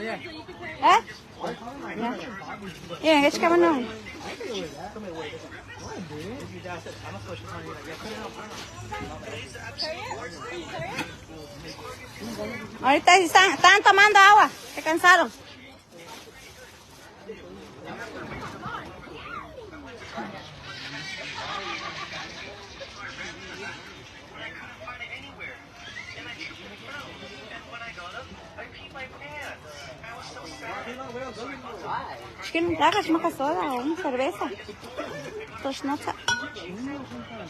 ¿Eh? Yeah, it's coming on. Ahorita están tomando agua, se cansaron. Chicken, tragas uma caçola ou uma cerveja? Tosh nota.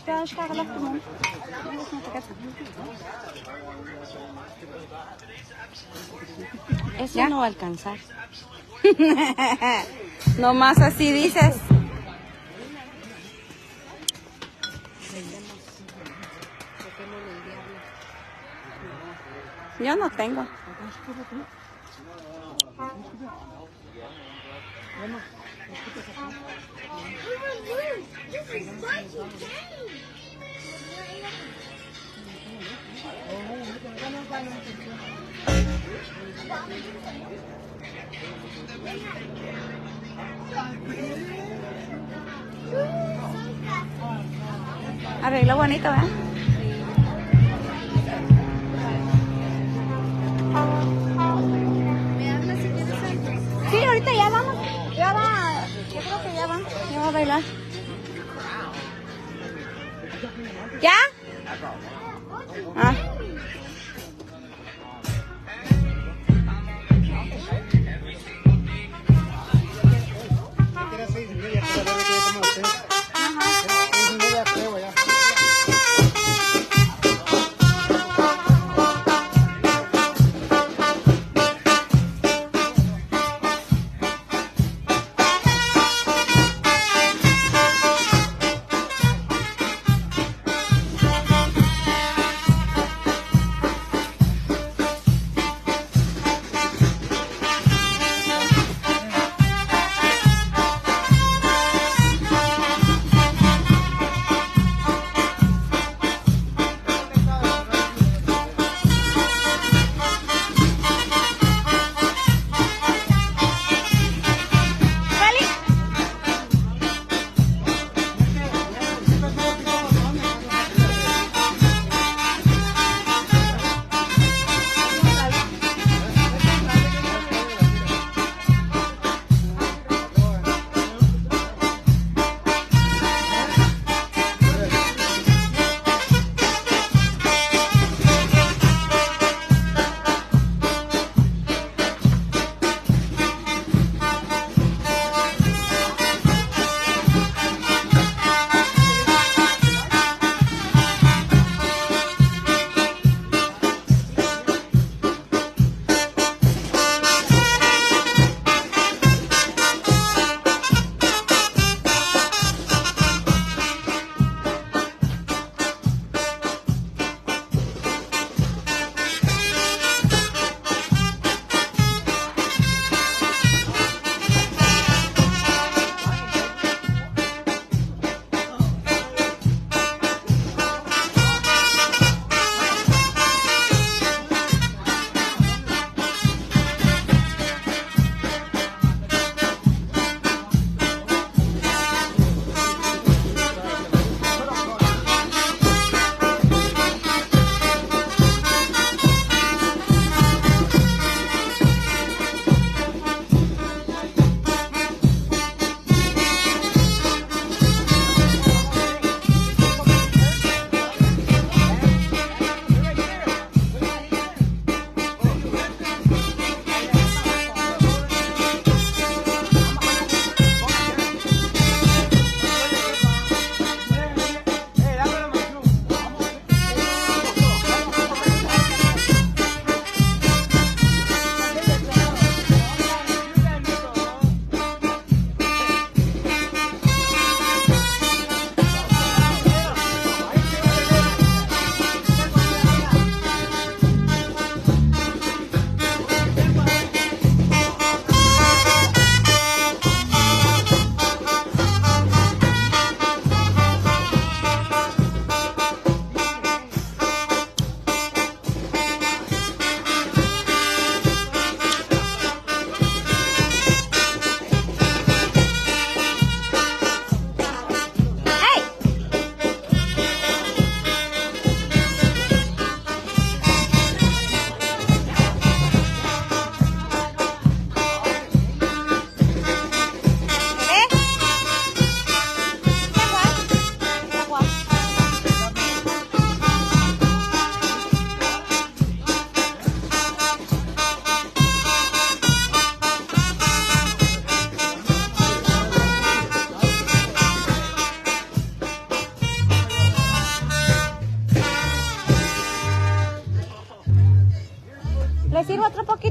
Ya acho que agora todo mundo. Eso no va a alcanzar. Nomás así dices. Yo no tengo. Arreglo bonito, ¿eh? Sí, ahorita ya vamos. Yo creo que ya van. Ya va a bailar. ¿Ya? Ah.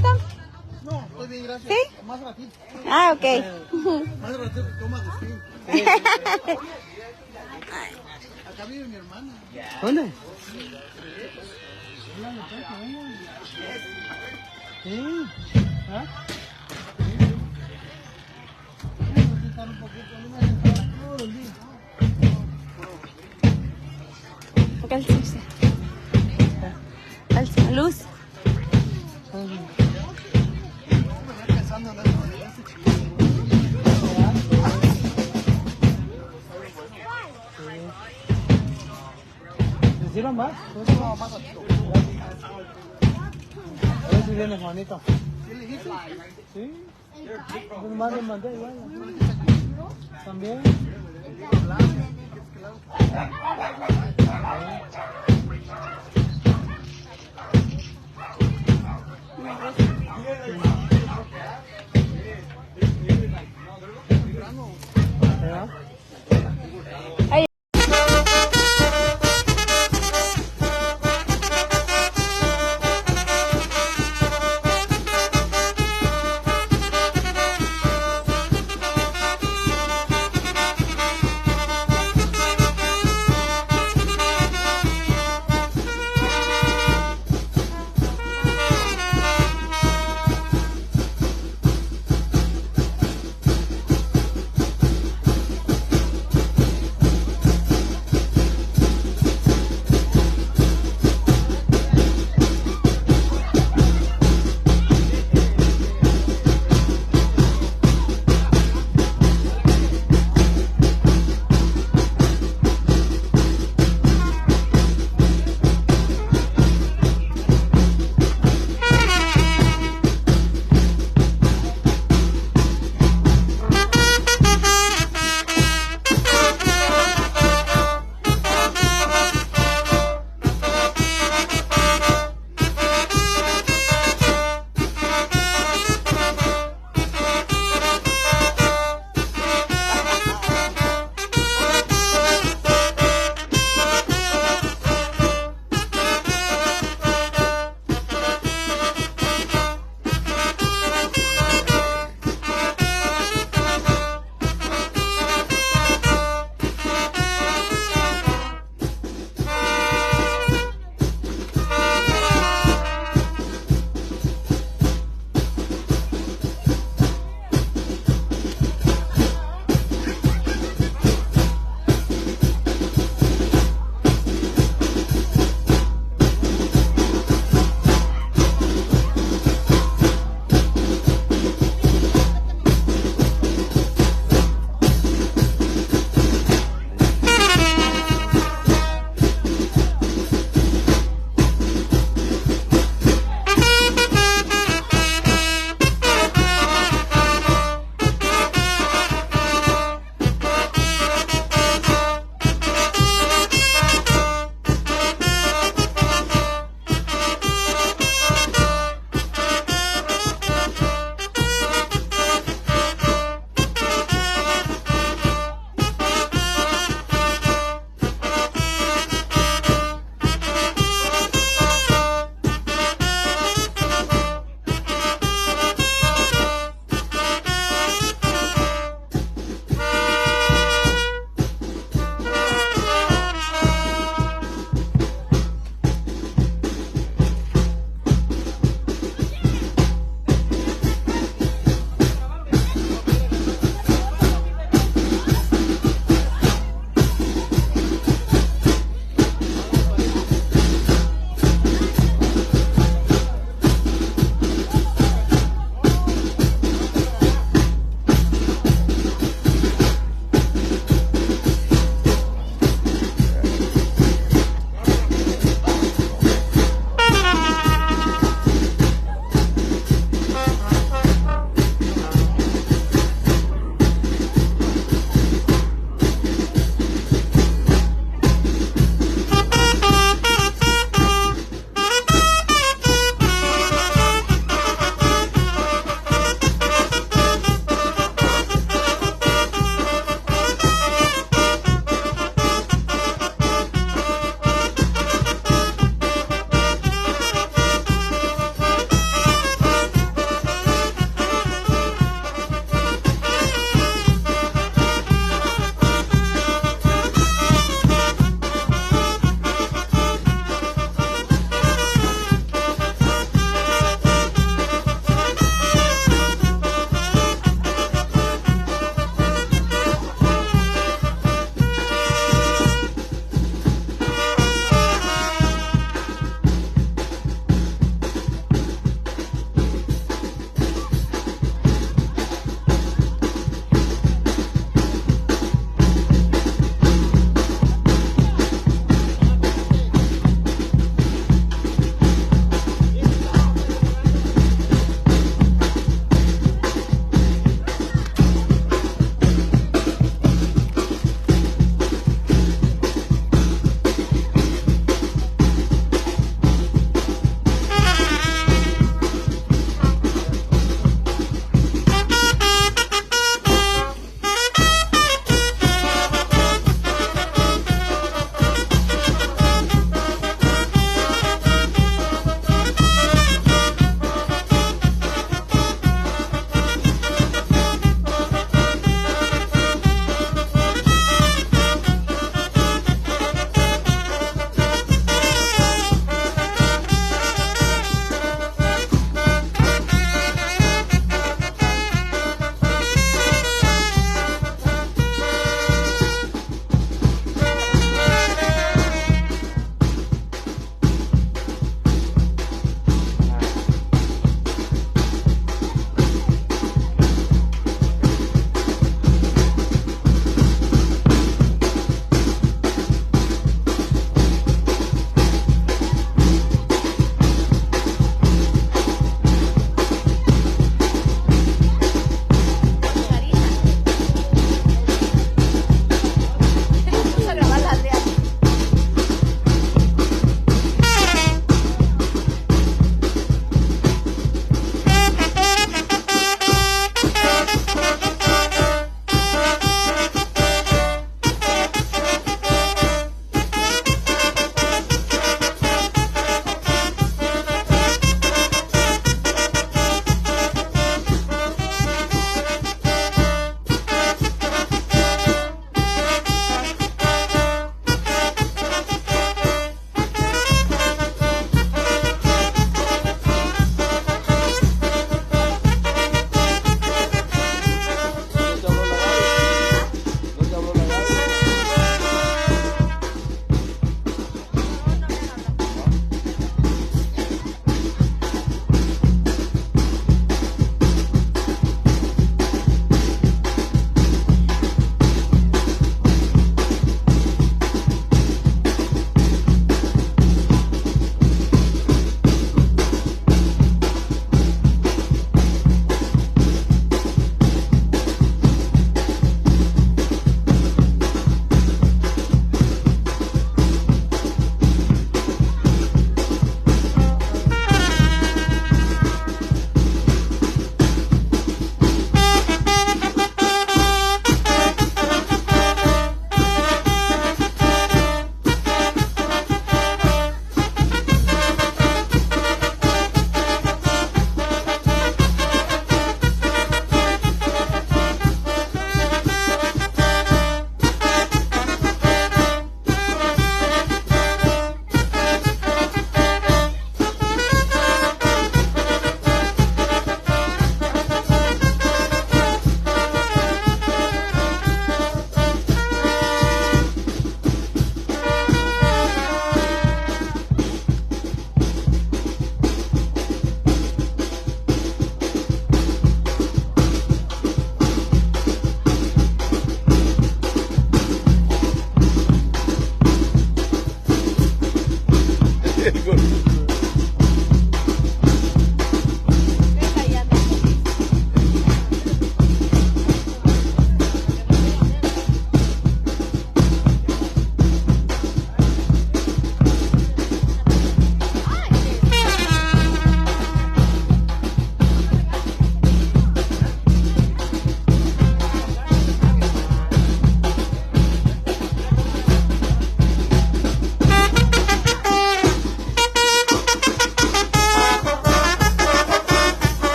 poquito? No, estoy bien, gracias. ¿Sí? Más ratito. Ah, ok. Más ratito toma Agustín. Acá vive mi hermana. ¿Dónde? Sí. ¿Ah? Cálcese. Calza. Luz. ¿Le sirvan más? No, más ratito. A ver si viene Juanito. ¿Qué le dijiste? Sí. Pues más le mandé igual. También. ¿Ya?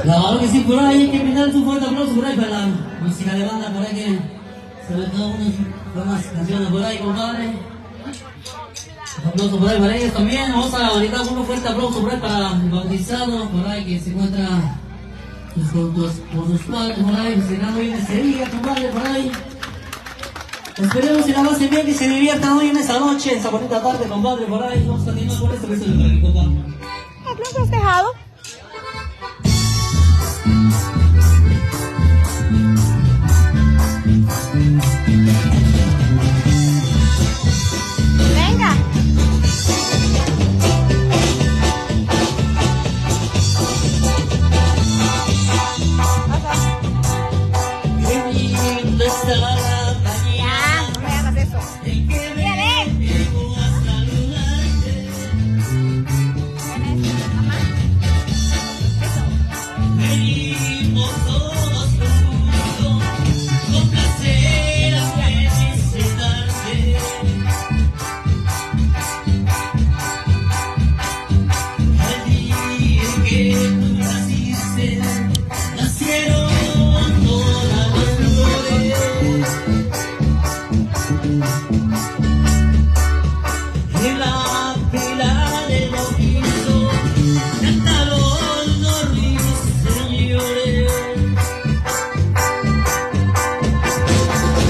Claro que sí, por ahí hay que brindar un fuerte aplauso por ahí para la música de banda, por ahí que sobre todo unas buenas canciones por ahí, compadre. Un aplauso por ahí para ellos también. Vamos a brindar un fuerte aplauso por ahí para el bautizado, por ahí que se encuentra por sus padres, por ahí, cenando bien ese día, compadre, por ahí. Esperemos que la pasen bien, que se diviertan hoy en esa noche, en esa bonita tarde, compadre, por ahí. Vamos a continuar por esto que es el compadre. Aplausos dejado. Venga. Qué lindo está la Ya, no me hagas eso. Mírale. llego a saludarte. Mamá. Eso. Venimos todos juntos, con placer a felicitarte. El día en que tú naciste, nacieron todas las flores. En la fila de bautizo cantaron los ruiseñores.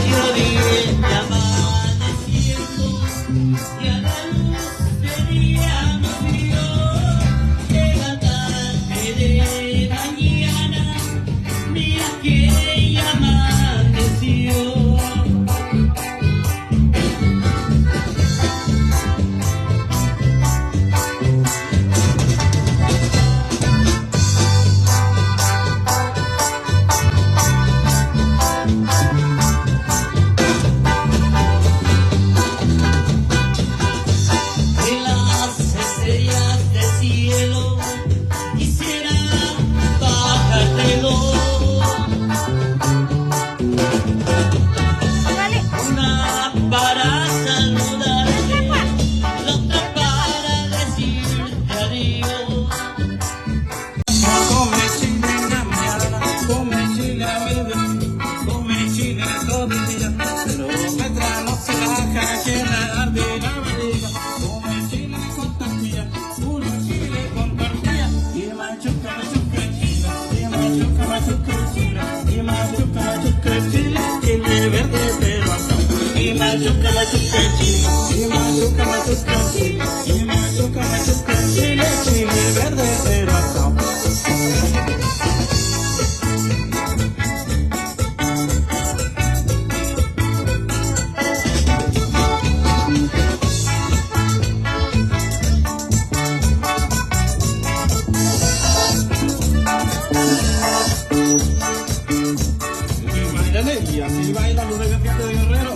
Y la vida amaneciendo y a la luz del día nos vio. Llega tarde de mañana, mira que ya amaneció. En las estrellas del cielo quisiera bajártelo. Dale. Una para saludarte, la otra para decirte adiós. Come chile en la mañana, come chile a beber, come chile todo el día, pero mientras no se baja que la arde la barriga. Come chile con tortilla, puro chile con tortilla, y machuca chile, y machuca chile, y machuca chile, chile verde pero asado. Y machuca chile, y machuca chile, y machuca chile, chile verde pero asado. Y así baila los desgraciados de Guerrero.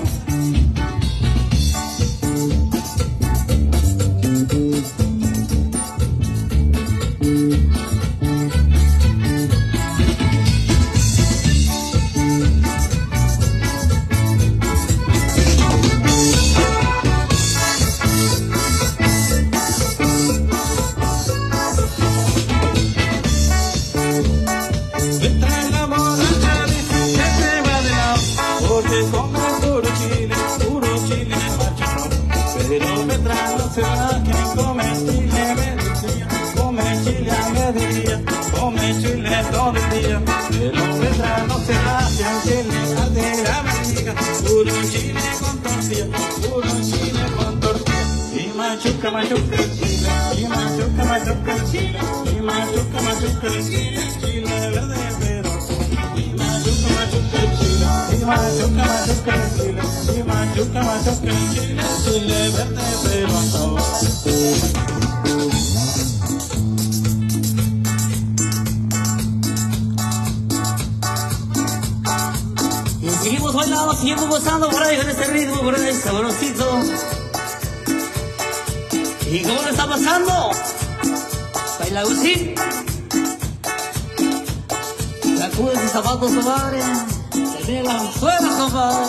Entra en la borracha, dice que te va de lado, porque come puro chile machorro. Pero mientras no se va, quien come chile mediodía, come chile a mediodía, come chile todo el día. Pero mientras no se va, quien chile arde la barriga, puro chile con tortilla, puro chile con tortilla. Y machuca chile, y machuca chile, y machuca chile, chile verde pero y machuca chile, y machuca chile, y machuca chile, chile verde pero asado. Y seguimos bailando, seguimos gozando por ahí con este ritmo, por ahí sabrosito. ¿Y cómo le está pasando? Baila Agustín. Sacude sus zapatos, compadre. Tiene las suelas, compadre.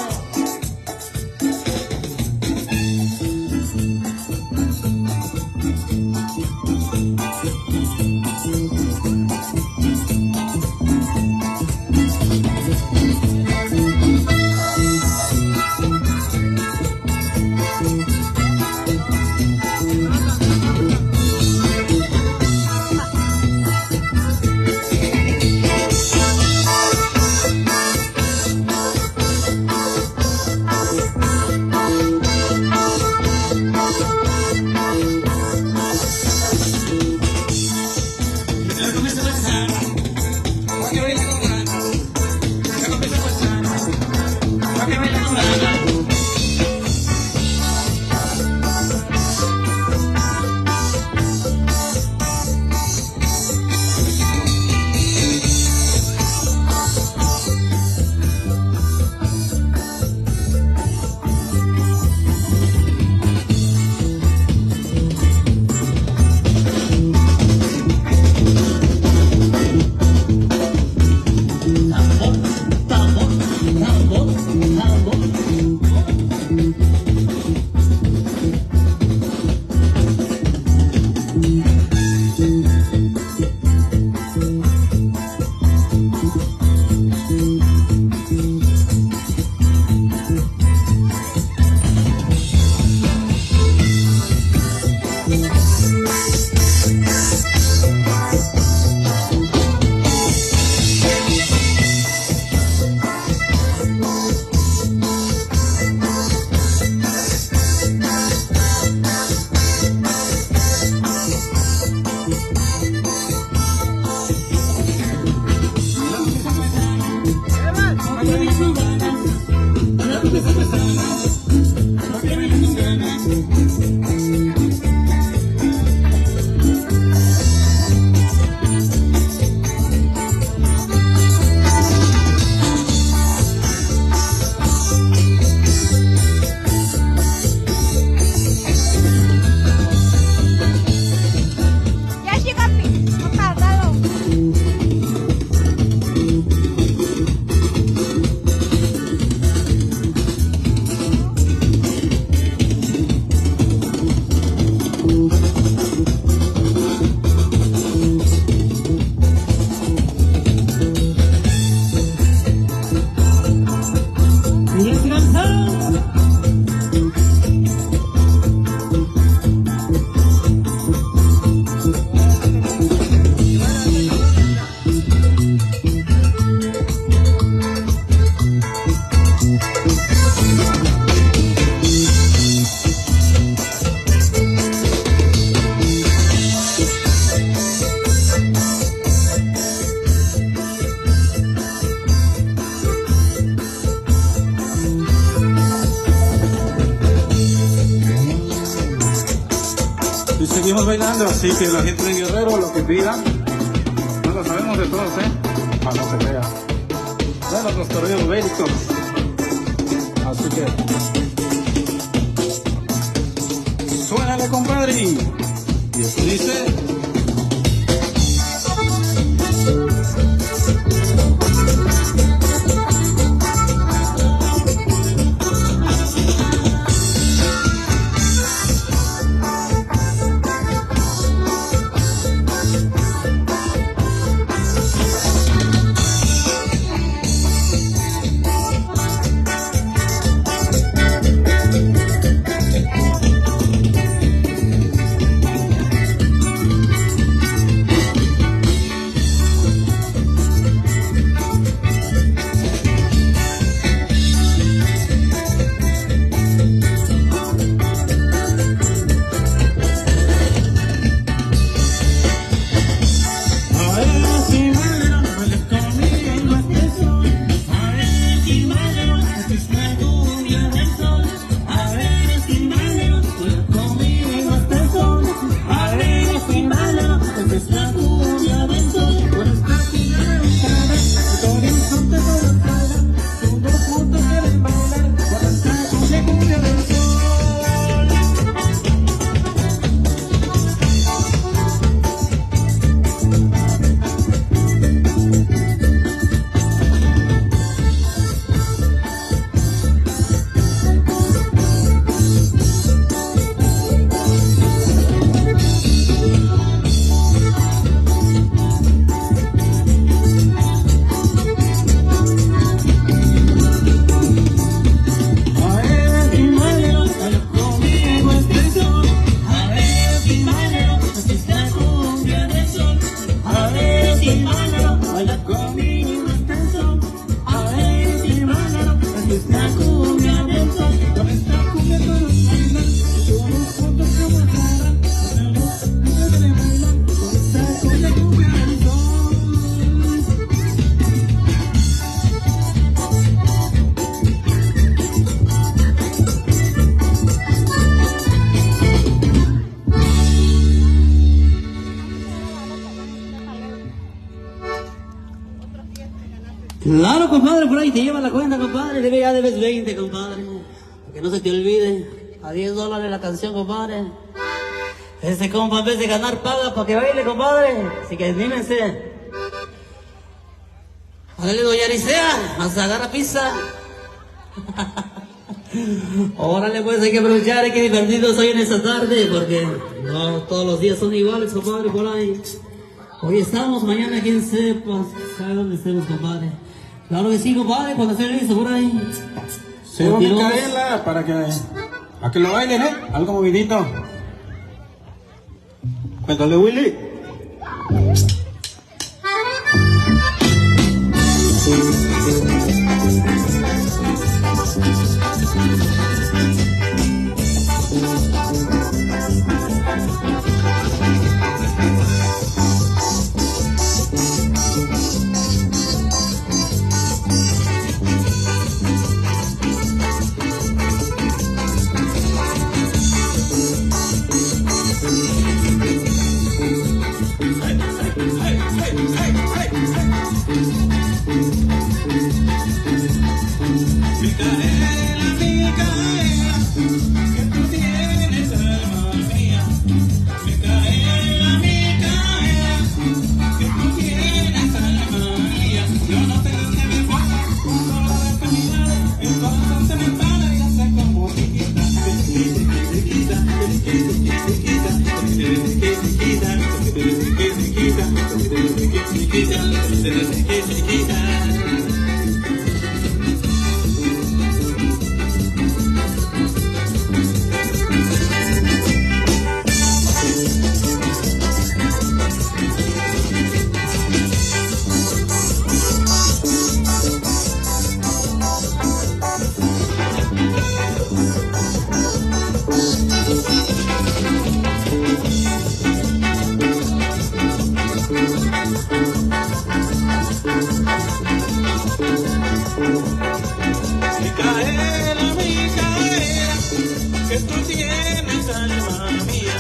Y seguimos bailando, así que la gente de Guerrero lo que pida, no lo sabemos de todos, para no se vea. Bueno, los corridos bélicos. Así que suénale, compadre. Y eso dice. Claro, compadre, por ahí te lleva la cuenta, compadre. Ya debes 20, compadre. Que no se te olvide. A $10 la canción, compadre. Ese compa, en vez de ganar, paga para que baile, compadre. Así que anímense. Órale, doña Aricea, más agarra pizza. Órale, pues hay que aprovechar, hay que divertirnos hoy en esta tarde, porque no todos los días son iguales, compadre, por ahí. Hoy estamos, mañana quién sepa, sabe dónde estemos, compadre. Claro que sí, compadre, cuando esté listo por ahí. Sí, vamos a caerla para que lo bailen, algo movidito. Cuéntale, Willy. Micaela, que tú tienes alma mía,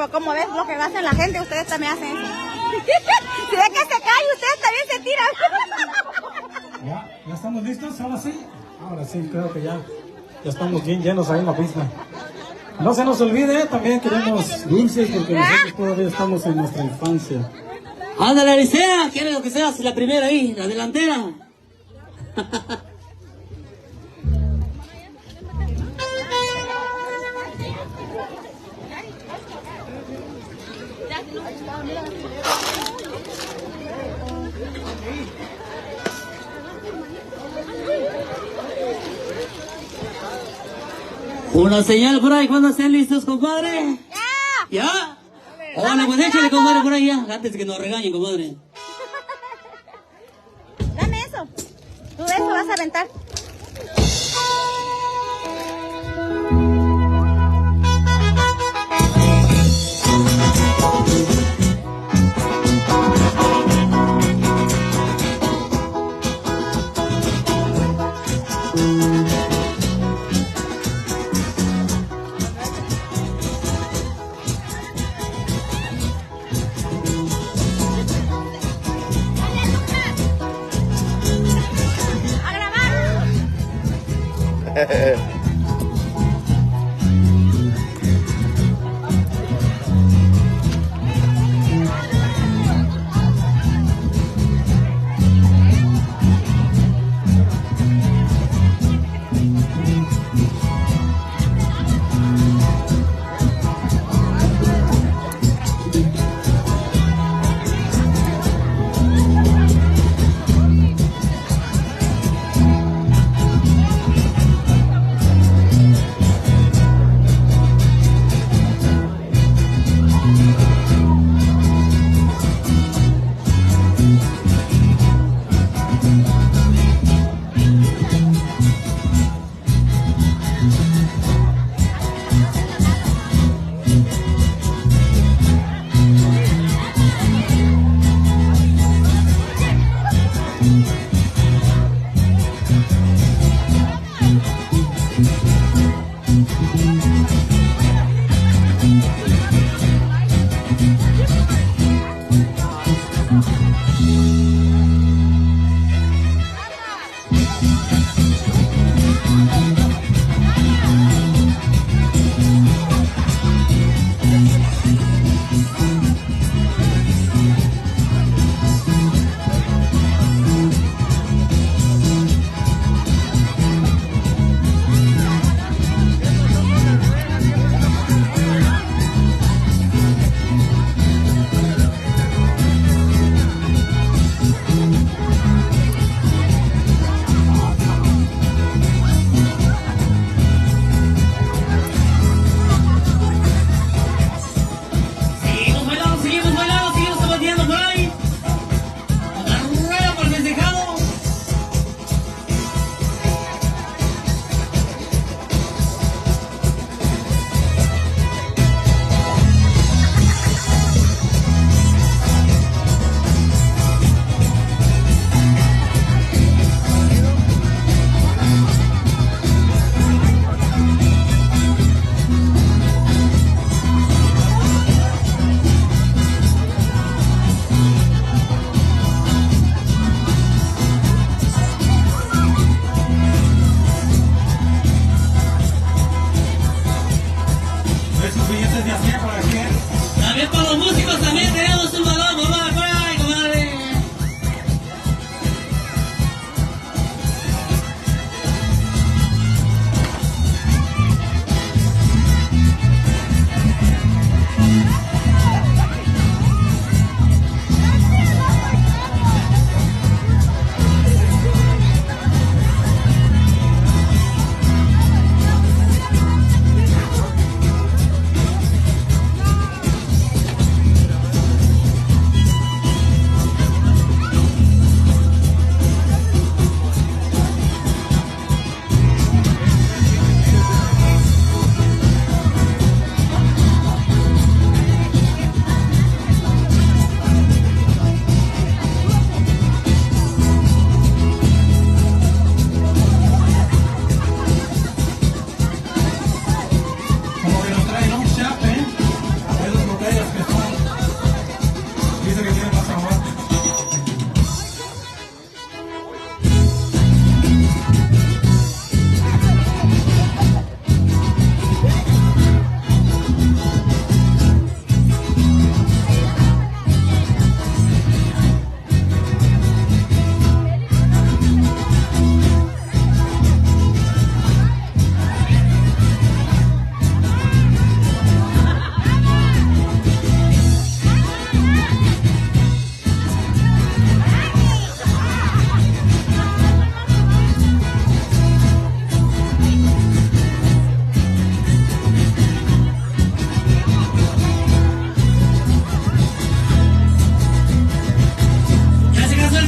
Pero como ves lo que hacen la gente, ustedes también hacen eso. Si ven que se cae, ustedes también se tiran. ¿Ya estamos listos? ¿Ahora sí? Ahora sí, creo que ya estamos bien llenos ahí en la pista. No se nos olvide, también queremos dulces porque nosotros todavía estamos en nuestra infancia. Ándale, Alicea, quiero que seas la primera ahí, la delantera. Una señal por ahí cuando estén listos, compadre. ¡Ya! ¿Ya? Hola, pues échale, compadre, por ahí ya, antes de que nos regañen, compadre. Dame eso. Tú de eso vas a aventar.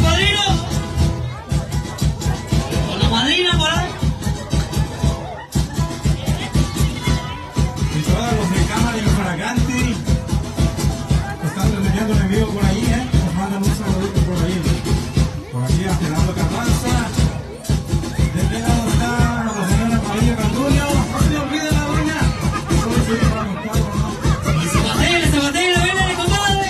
padrino. Con la madrina por ahí. Y todos los de cámara y infraganti que están transmitiendo en vivo por ahí, nos mandan un saludito por ahí. Por aquí a Gerardo Carranza. ¿De qué lado está la señora María Canduño? No se le olvide la doña. Solo se iba a contar, ¿no? Se batalla, viene, compadre.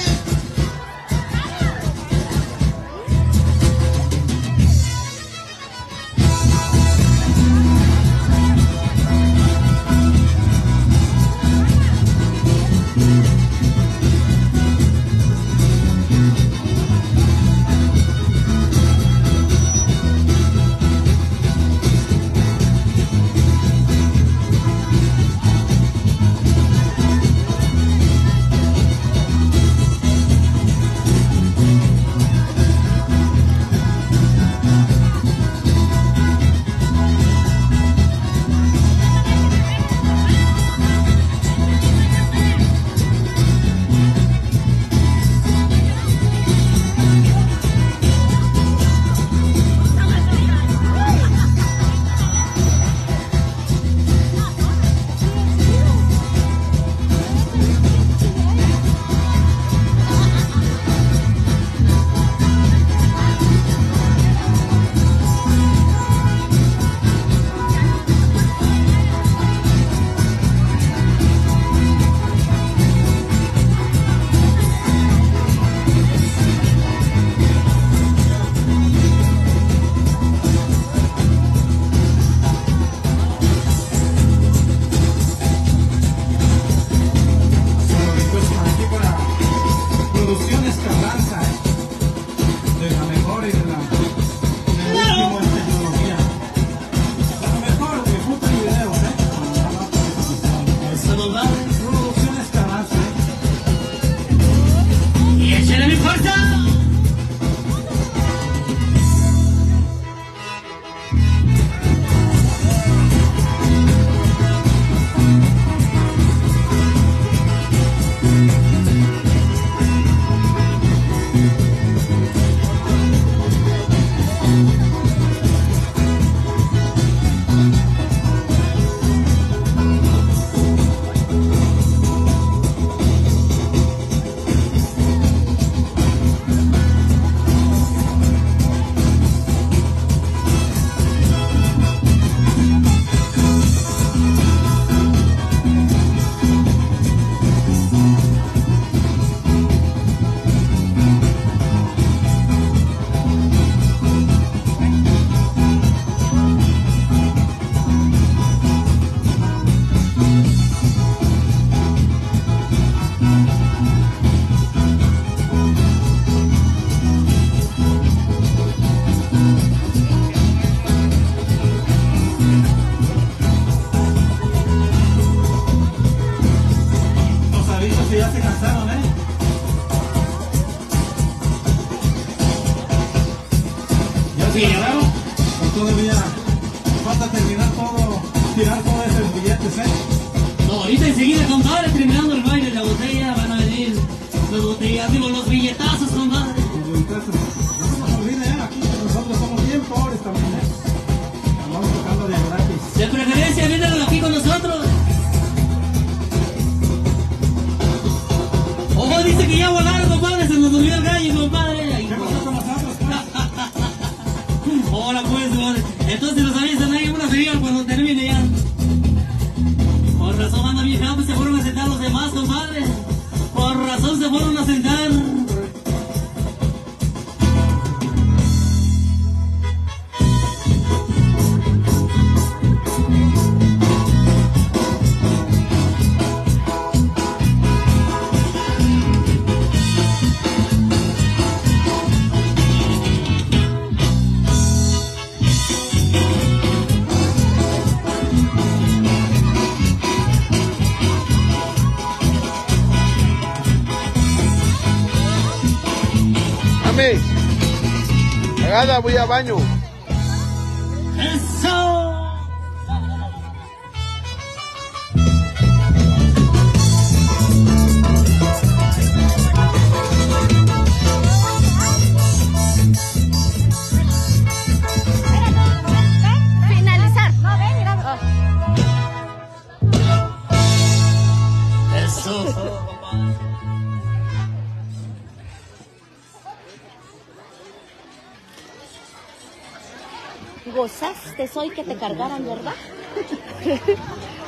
Todavía falta terminar todo, tirar todos esos billetes, No, ahorita enseguida, compadre, terminando el baile de la botella, van a venir las botellas, digo, los billetazos, compadre. Los billetazos. No se nos olvide, aquí nosotros somos bien pobres también, Andamos tocando de gratis. De preferencia, véndalo aquí con nosotros. Ojo, dice que ya volaron, compadre, se nos olvidó el gallo, compadre. ¿Qué pasó con nosotros? Hola, pues, compadre. Entonces nos avisan ahí una señal cuando termine ya. Por razón anda viejando, pues se fueron a sentar los demás, compadre. Por razón se fueron a sentar. Cagada, voy a baño. ¡Eso! Gozaste hoy que te cargaran, ¿verdad?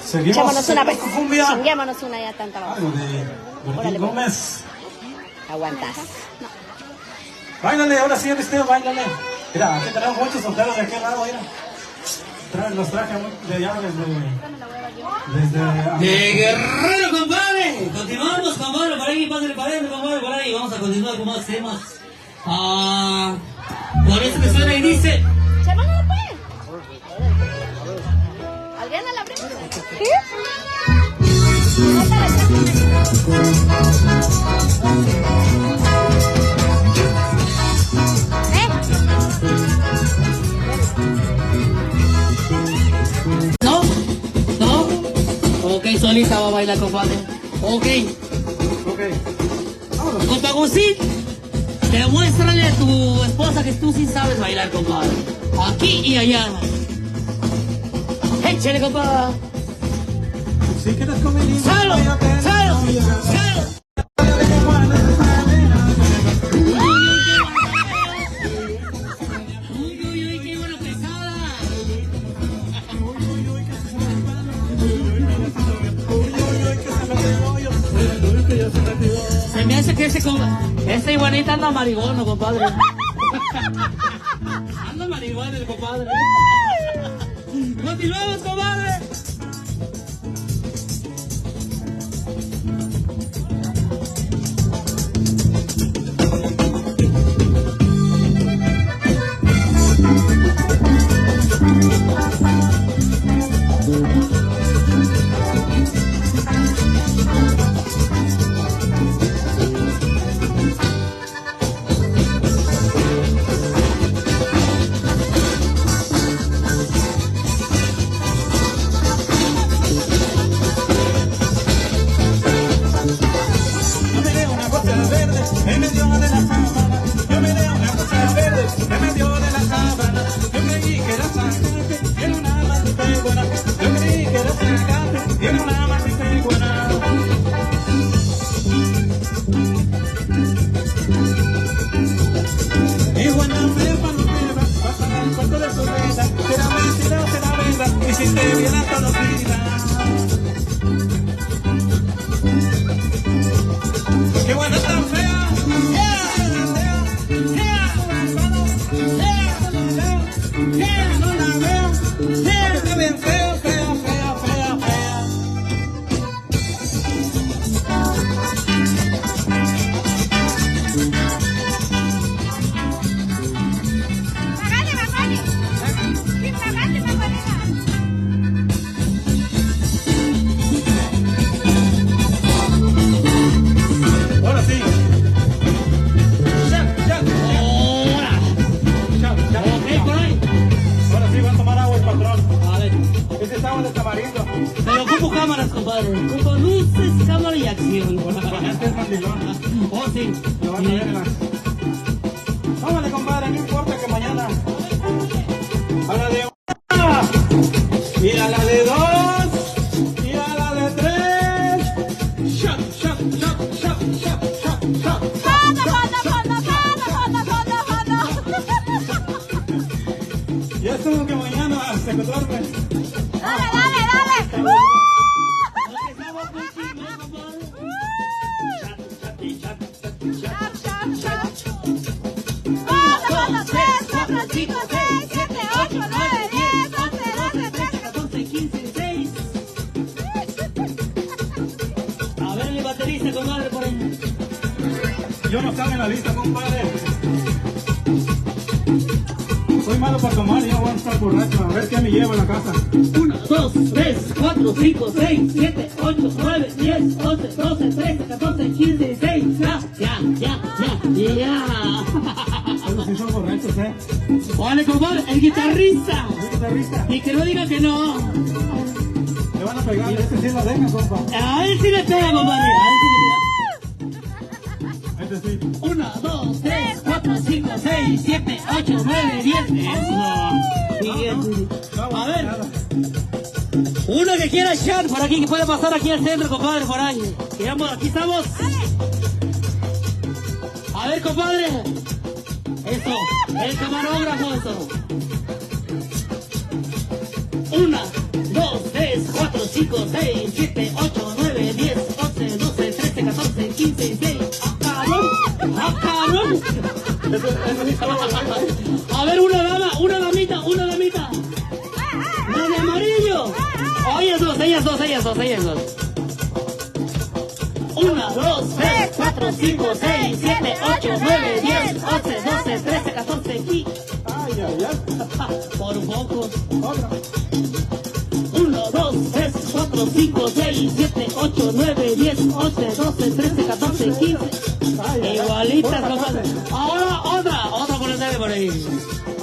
Seguimos, Echémonos una vez. con cumbia. Chinguémonos una ya tanta vamos. Algo de Órale, Bertín pues. Gómez. Aguantas. No. Báilale, ahora sí, Aristeo, báilale. Mira, aquí tenemos muchos solteros de aquel lado, mira. Los traje de allá desde ¡De Guerrero, compadre! Continuamos, compadre, por ahí, pásale para adentro, compadre, por ahí. Vamos a continuar con más temas. Por eso que suena y dice... ¡Chámonos, pues! ¿Adriana la abrimos? ¿Sí? ¿No? ¿No? Ok, solita va a bailar, compadre. Ok. Vámonos. Compa Gusín, demuéstrale a tu esposa que tú sí sabes bailar, compadre. Aquí y allá. Échale, compa. Si quieres conmigo, ¡Salo! ¡Salo! ¡Salo! Uy, uy, uy, qué buena pesada. Se me hace que ese iguanita anda marihuana, compadre. Anda marihuana el compadre. Continuamos, compadre. Pero ocupo cámaras, compadre. Ocupo luces, cámara y acción. Oh, sí. Vámonos, compadre, no importa que mañana. A la de una, y a la de dos, y a la de tres. Shot, shot, shot, shot, shot, shot, shot. Ya estuvo que mañana se duerme. A ver, el baterista, compadre, por ahí. Yo no estaba en la lista, compadre. Soy malo para tomar, ya voy a estar borracho. A ver qué me llevo a la casa. 1, 2, 3, 4, 5, 6, 7, 8, 9, 10, 11, 12, 13, 14, 15, 16. Ya. Pero si son borrachos, Vale, compadre, el guitarrista. guitarrista. Y que no diga que no. Le van a pegar, este sí la dejan, compa. A él sí le pega, compadre. A él sí le pega. Este sí. 1, 2, 3, 4, 5, 6, 7, 8, 9, 10. Eso. A ver. Uno que quiera shot por aquí, que puede pasar aquí al centro, compadre, por ahí. Aquí estamos. A ver, compadre. Eso, el camarógrafo, eso. 5, 6, 7, 8, 9, 10, 11, 12, 13, 14, 15, 16. ¡Ah, cabrón! ¡Ah, cabrón! A ver, una dama, una damita. La de amarillo. Oh, ellas dos. 1, 2, 3, 4, 5, 6, 7, 8, 9, 10, 11, 12, 13, 14, 15. Ay, ay, ay. Por poco. Otra. 1, 2, 3, 4, 5, 6, 7, 8, 9, 10, 11, 12, 13, 14, 15. Ay, ay, Igualitas, ay. compadre. Ahora otra por el tele por ahí. A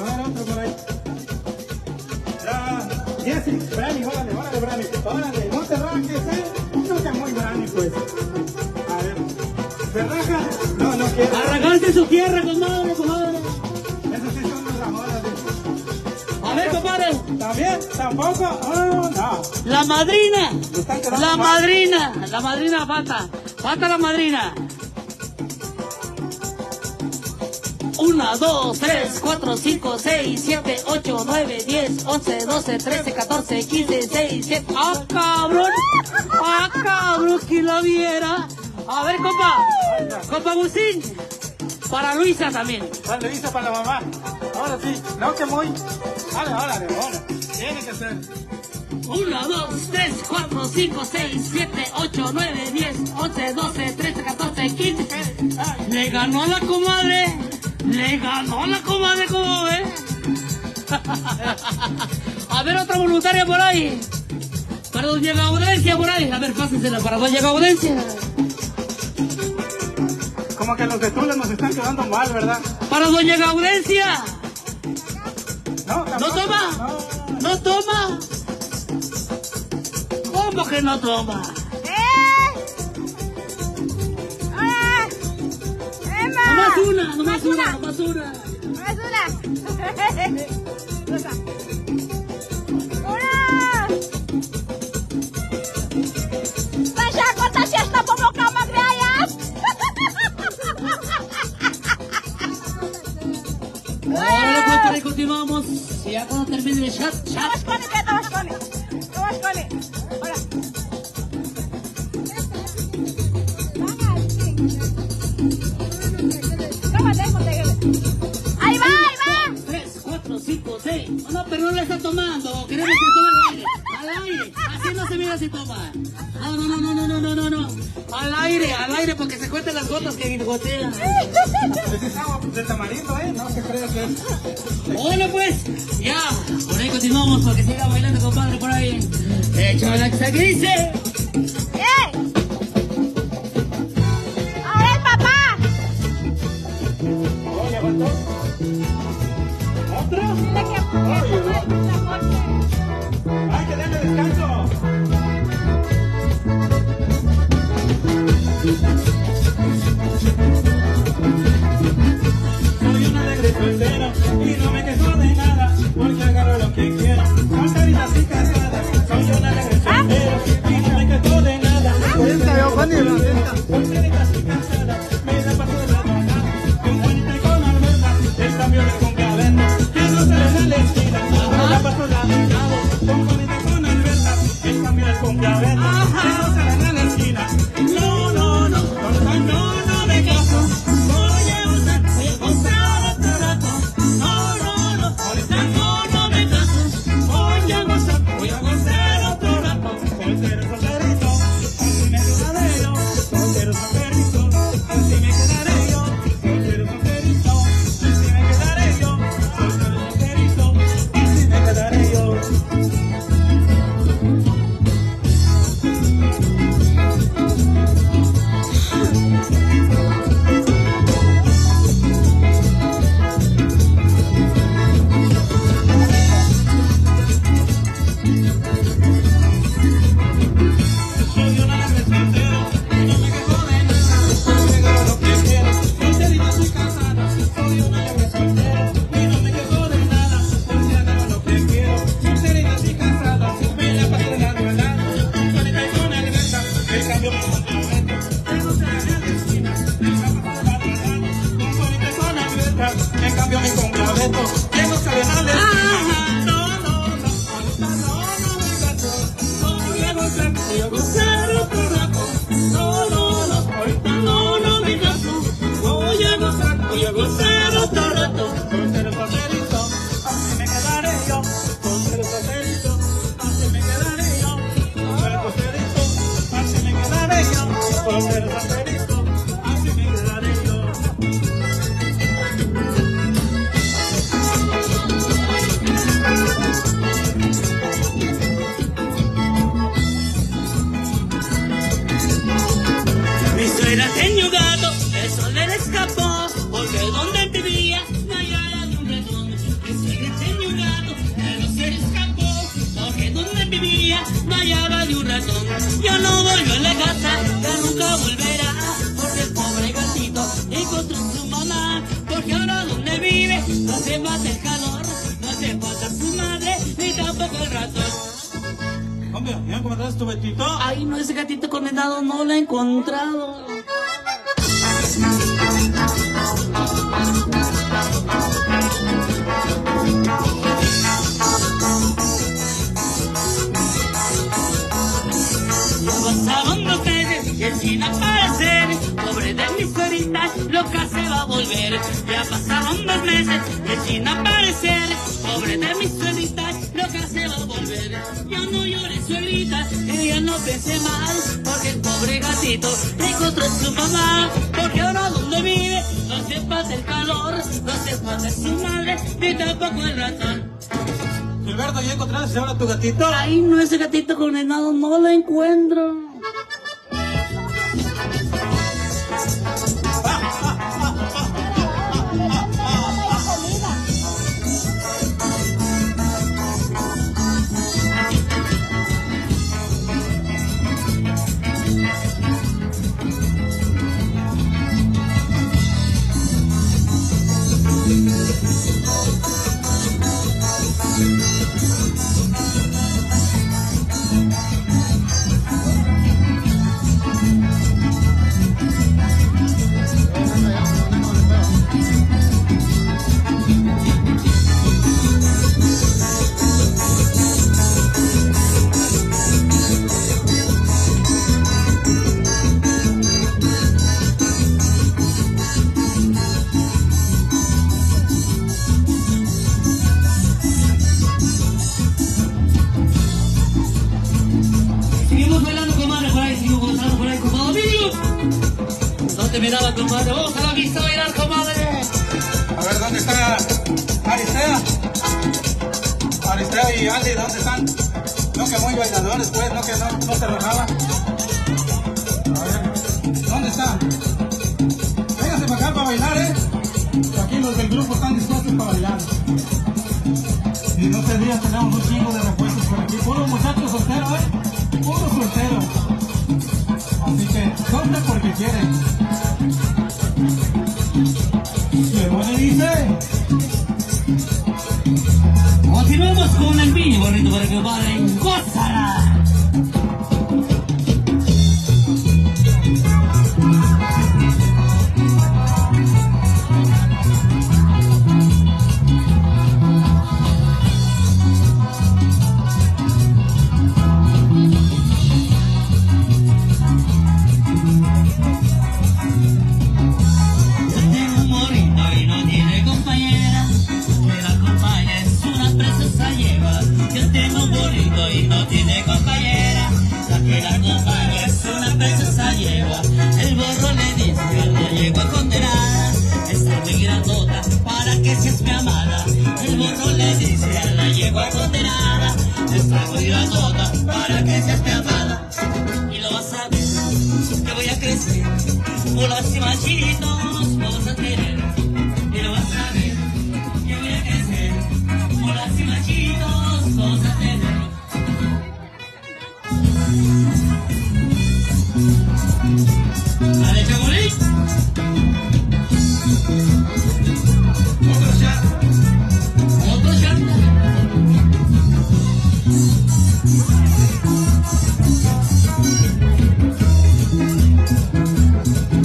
ver, otro por ahí. Ya, Jessy, Brani, órale, Brani. Órale, no te rajes, no seas muy Brani, pues. A ver, ¿se raja? No quiero. Arrancaste su tierra, comadre. Esos sí son los rajones. A ver, compadre. ¿También? ¿Tampoco? Oh, no. La madrina. Están quedando La mal. madrina falta. Falta la madrina. 1, 2, 3, 4, 5, 6, 7, 8, 9, 10, 11, 12, 13, 14, 15, 16, 17. ¡Ah, cabrón! ¡Ah, cabrón! ¿Quién la viera? A ver, compa Agustín. Para Luisa también. Para Luisa, para la mamá. Ahora sí. No, que muy. Órale. Tiene que ser. 1, 2, 3, 4, 5, 6, 7, 8, 9, 10, 11, 12, 13, 14, 15. Le ganó la comadre. ¿Cómo ve? A ver, otra voluntaria por ahí. Para doña Gaudencia por ahí. A ver, pásensela para doña Gaudencia. Como que los de Tula nos están quedando mal, ¿verdad? Para doña Gaudencia. No, ¿No tampoco. toma? ¿No toma? ¿Cómo que no toma? ¡Hola! ¡Emma! Nomás una. ¡Nomás una! Rosa. ¡Hola! Vaya a contar si está como cama greas. Ahora pues por ahí continuamos. Y ya cuando termine el chat. Vamos con él. Hola. Ahí va. 3, 4, 5, 6. No, pero no la está tomando. Queremos que tome al aire. Así no se mira si toma. No. Al aire, porque se cuenten las gotas que gotean. Ese es agua de tamarindo, No se cree que es. Bueno, pues, ya. Por ahí continuamos porque siga bailando, compadre, por ahí. Échale que dice. A ver, papá. Oye, ¿cuánto? ¿Otro? Dile que Oye, no. Hay que darle descanso. Soy un alegre soltero y no me quejo de nada, porque agarro lo que quiero, solteritas y casadas. Soy un alegre soltero y no me quejo de nada, solteritas y casadas. Me la paso de la mano, con Juanita y con Alberta, el cambio es con Gaveta, que no se le da la esquina. Me la paso de la mano, con Juanita y con Alberta, el cambio es con Gaveta, que no se le da la esquina. No me caso, voy a gozar otro rato. Ahorita no me caso, voy a gozar otro rato. Solterito, así me quedaré yo. Solterito, así me quedaré yo. Solterito, así me quedaré yo. Solterito, así me quedaré yo. Soy un alegre soltero y no me quejo de nada, porque hago lo que quiero, solterita y casada. Soy un alegre soltero y no me quejo de nada, porque hago lo que quiero, solterita y casada. Me la paso de lado a lado, con Juanita y con Alberta, el cambio me complementa, tengo que ir a la esquina. Me la paso de lado a lado, con Juanita y con Alberta, el cambio me complementa, tengo que ir a la esquina. No me caso, voy a gozar. ella no hallaba de un ratón. Ya no volvió a la casa, ya nunca volverá, porque el pobre gatito encontró su mamá. Porque ahora donde vive no hace falta el calor, no hace falta su madre ni tampoco el ratón. Hombre, ¿ya encontraste tu gatito? Ay, no, ese gatito condenado no lo he encontrado. Ya pasaron 2 meses y él sin aparecer, pobre de mi suerita, loca se va a volver. Ya pasaron 2 meses y él sin aparecer, pobre de mi suerita, loca se va a volver. Ya no llores, suegrita, ella no pense mal, porque el pobre gatito encontró a su mamá. Porque ahora donde vive no hace falta el calor, no hace falta su madre ni tampoco el ratón. Gilberto, ¿ya encontraste ahora tu gatito? Ay, no, ese gatito condenado no lo encuentro. Seguimos bailando, comadre, por ahí, seguimos gozando por ahí, compadre. ¿Dónde me daba, comadre? Vamos a la vista a bailar, comadre. A ver, ¿dónde está Aristea? Aristea y Andy, ¿dónde están? No, que muy bailadores, pues, no, que no se rajaba. A ver, ¿dónde están? Vénganse para acá para bailar, Aquí los del grupo están dispuestos para bailar. Y no te digas, tenemos un chingo de repuestos por aquí. Puros muchachos solteros, Puros solteros. Así que, corte porque quieren. ¿Qué le dice? Continuemos con el vivo, bonito para que compadre. ¡Gózala! El borro le dice a la yegua condenada, está muy grandota para que seas mi amada. El borro le dice a la yegua condenada, está muy grandota para que seas mi amada. Y lo vas a ver, que voy a crecer, bolas y machitos vamos a tener. Y lo vas a ver, que voy a crecer, bolas y machitos vamos a tener. Dale, Chagolín. Otro shot. Otro shot.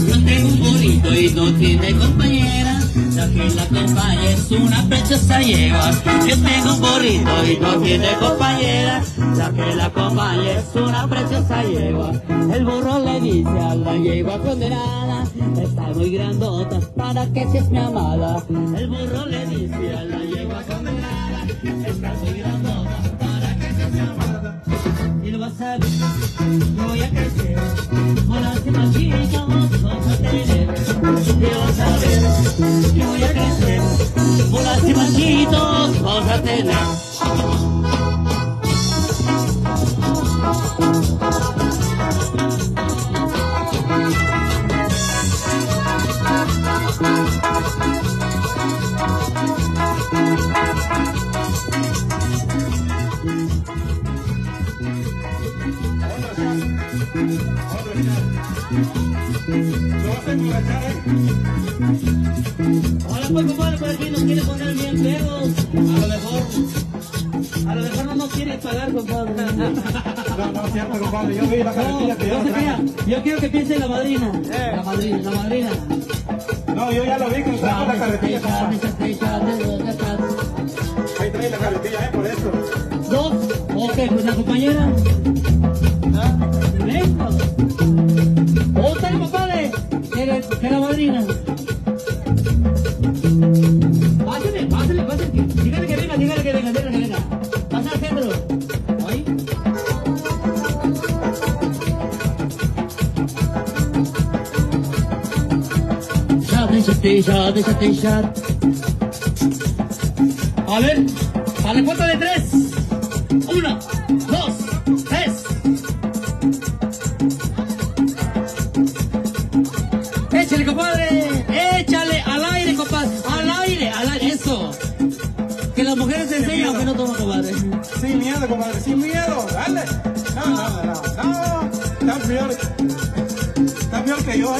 Yo tengo un burrito y no tiene compañera, la que la acompaña es una preciosa yegua. Yo tengo un burrito y no tiene compañera, la que la acompaña es una preciosa yegua. El burro le dice a la yegua condenada, está muy grandota para que seas mi amada. El burro le dice a la yegua condenada, está muy grandota para que seas mi amada. Y lo vas a ver, yo voy a crecer, bolas y machitos vamos a tener. Y lo vas a ver, yo voy a crecer, bolas y machitos vamos a tener. poner bien pedos. A lo mejor no nos quiere pagar, compadre. No, cierto, compadre. Yo vi la carretilla que No se crea. Yo quiero que piense en la madrina. Eh. La madrina. No, yo ya lo vi con la carretilla, compadre. Ahí trae la carretilla, por eso. Dos. Ok, pues la compañera. Venga. Otra, compadre. Que la madrina. Pásale. Dígale que venga. Pasa al centro. Ahí. Shot. A ver, a la cuenta de 3. 1, 2, 3. Échale, compadre. Échale al aire, compadre. Al aire. Eso. Que las mujeres se enseñan aunque no toman, compadre. Sin miedo, compadre, sin miedo. Dale. No. Está peor que yo,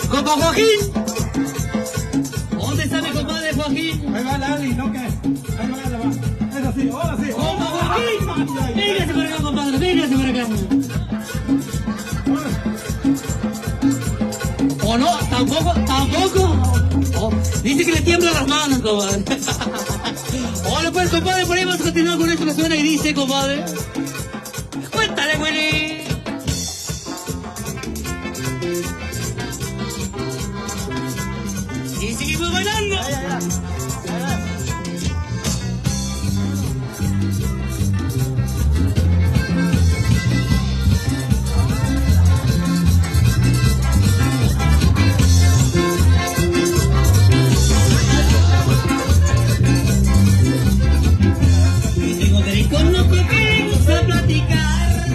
Compa Joaquín. ¿Dónde está mi compadre Joaquín? Ahí va Lali, ¿no qué? Ahí va. Es así, ahora sí. Compa Joaquín. Véngase por acá, compadre. Véngase por acá. ¿O no? Tampoco. Oh, dice que le tiemblan las manos, compadre. Hola, pues, compadre, por ahí vamos a continuar con esto que suena y dice, compadre. Cuéntale, Willy. Y seguimos bailando. Y tengo que ir con lo que queremos a platicar.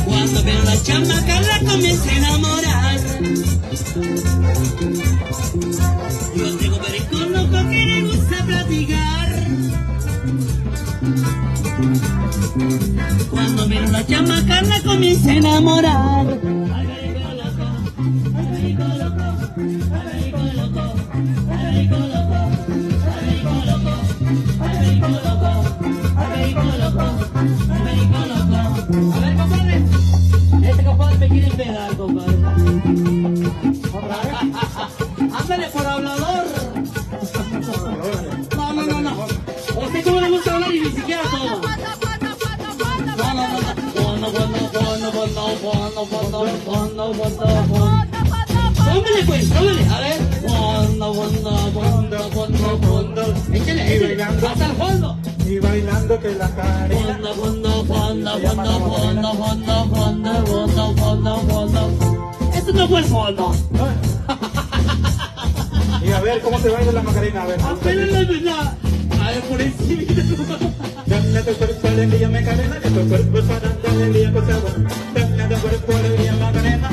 Cuando veo la chamaca la comienzo a enamorar. Yo tengo que ir con lo que queremos a platicar. Cuando veo la chamaca la comienzo a enamorar. A ver, compadre. Este compadre me quiere pegar, compadre. Ándale por hablador. No. Usted cómo le gusta hablar y ni siquiera todo. Tómele pues, tómele. A ver. Échale, hasta el fondo. Y bailando que la carita. Fondo. Esto no fue el fondo. Y a ver cómo se baila la Macarena, a ver. Apenas la verdad. A ver, por encima. Dale tu cuerpo alegría Macarena, que tu cuerpo es para darle alegría cosa buena. Dale tu cuerpo alegría Macarena,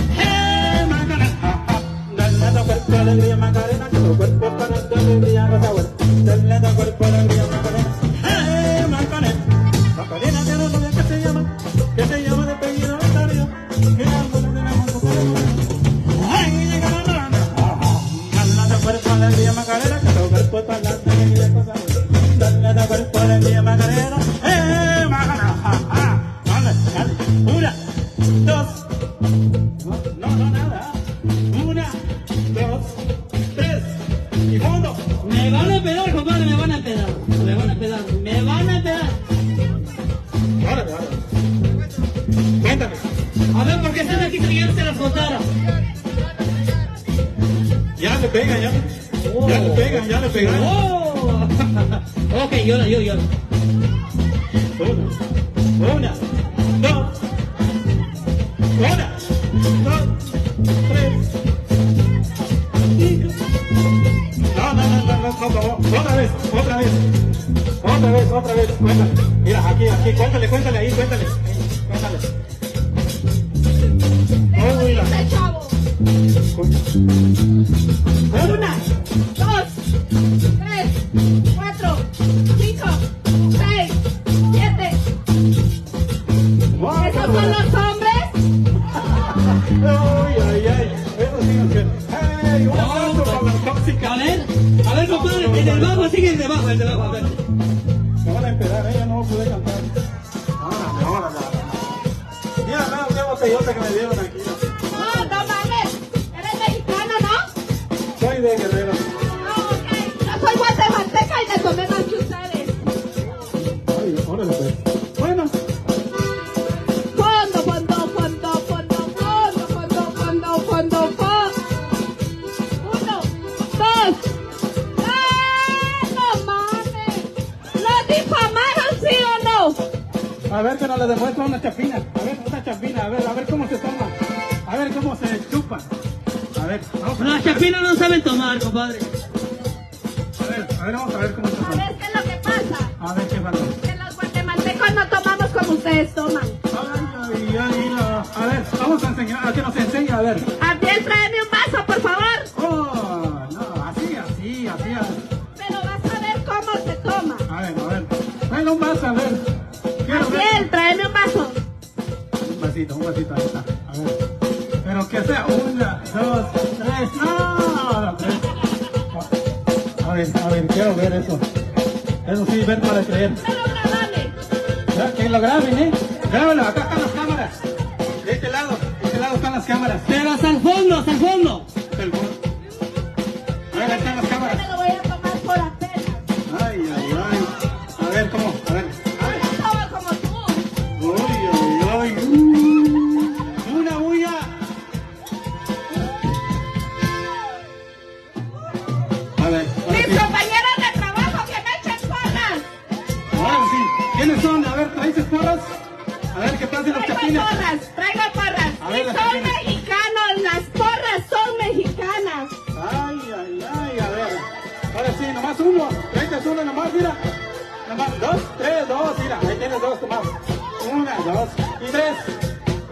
Macarena. Dale tu cuerpo alegría Macarena, que tu cuerpo es para darle alegría cosa buena. Dale tu cuerpo alegría Macarena, Macarena. Macarena tiene una novia que se llama de apellido Ventario, que anda de la mano con el llega la rana. Dale tu cuerpo alegría Macarena, que tu cuerpo es para darle alegría cosa buena. Dale tu cuerpo alegría Macarena, Macarena. Dale. 1, 2. No, nada. 1, 2, 3. Y fondo. Me van a pedar, compadre, me van a pedar. Órale. Cuéntame. A ver, ¿por qué están aquí que yo no se las contara? Ya le pegan, ya le pegan. Oh. Ok, yo. 1, 2, 3. No, por favor. Otra vez. Cuéntale. Mira, aquí. Cuéntale ahí. Cuéntale. Oh, mira. 1, 2, 3, 4, 5, 6, 7. ¿Esos son los hombres? Ay. Eso sí no quiero. ¡Ey! Un aplauso para la tóxica. A ver, compadre, el del bajo, sigue el de abajo, a ver. Me van a empedar, ella no va a poder cantar. Ahora. Mira, nada, qué botellota que me dieron aquí. No, no mames. Eres mexicano, ¿no? Soy de Guerrero. Ok. Yo soy guatemalteca y le tomé más que ustedes. Ay, órale, pues. Bueno. Fondo. 1, 2. No mames. ¿Lo difamaron, sí o no? A ver que nos le demuestra una chapina. A ver, una chapina. A ver cómo se toma. A ver cómo se chupa. A ver, vamos a ver. Las chapinas no saben tomar, compadre. A ver, vamos a ver cómo se toma. ¿Sabes qué es lo que pasa? A ver qué pasa. Que los guatemaltecos no tomamos como ustedes toman. Ay, no. A ver, vamos a enseñar, a que nos enseñe, a ver. Abdiel, tráeme un vaso, por favor. Oh, no, así. Pero vas a ver cómo se toma. A ver. Bueno, un vaso, a ver. Quiero ver. Abdiel, tráeme un vaso. Un vasito, ahí está. A ver. Pero que sea 1, 2, 3. No, 3. A ver, quiero ver eso. Eso sí, ver para creer. Pero grabame. Ya, que lo graben, ¿eh? Grábalo, acá están las cámaras. De este lado están las cámaras. Pero hasta el fondo. A ver, ahí están las cámaras. Me lo voy a tomar por apenas. Ay. A ver, ¿cómo? A ver. No estaba como tú. Ay. Una bulla. A ver, ahora Mis sí. compañeros de trabajo que me echen porras. Ahora sí. ¿Quiénes son? A ver, ¿traes porras? A ver, ¿qué pasen los chapines? Traigo porras. A ver, Y las son chapines. mexicanos, las porras son mexicanas. Ay, a ver. Ahora sí, nomás uno. Tráete uno nomás, mira. Nomás 2, 3, 2, mira. Ahí tienes 2, tomás. 1, 2 y 3.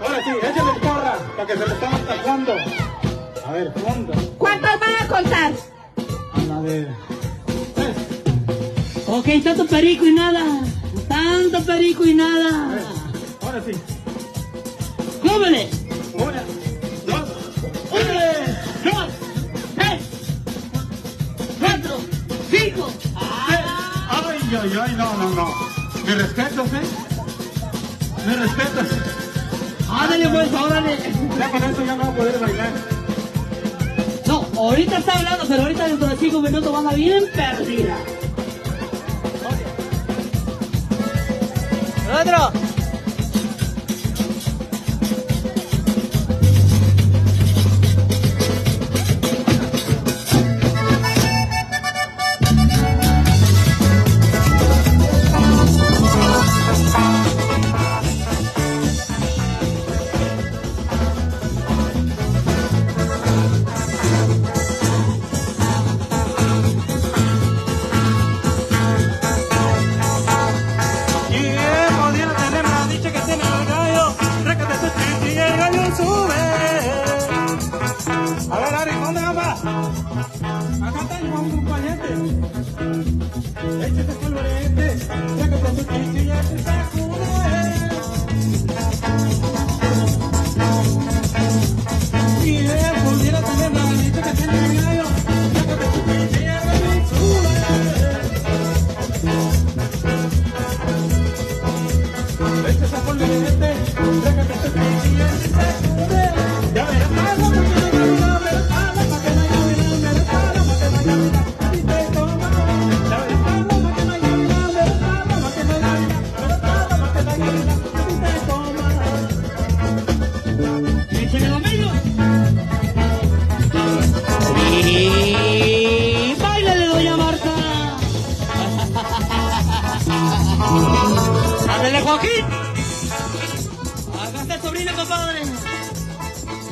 Ahora sí, échale el porra para que se le estamos tapando. A ver, fondo. ¿Cuántos van a contar? A la de 3. Ok, tanto perico y nada. Ahora sí. ¡Cómele! 1, 2, 1, 2, 3, 4, 5. Ay, no. Me respetas, ¿eh? Me respetas. Ándale pues, órale. Ya con eso ya no voy a poder bailar. No, ahorita está hablando, pero ahorita dentro de 5 minutos van a bien perdida. ¡Otro! A ver, Ari, ¿dónde vamos? Acá tengo un compañero. Échate polvorete, sácate tu chichilla, te sacude. Y pudiera tener la manita que tiene el gallo, sácate tu chichilla, te sube. Échate polvorete, sácate tu chichilla, te sacude. Ya verás algo porque no ¡Báilale, doña Marta! ¡Ándale, Joaquín! ¡Acá está el sobrino, compadre!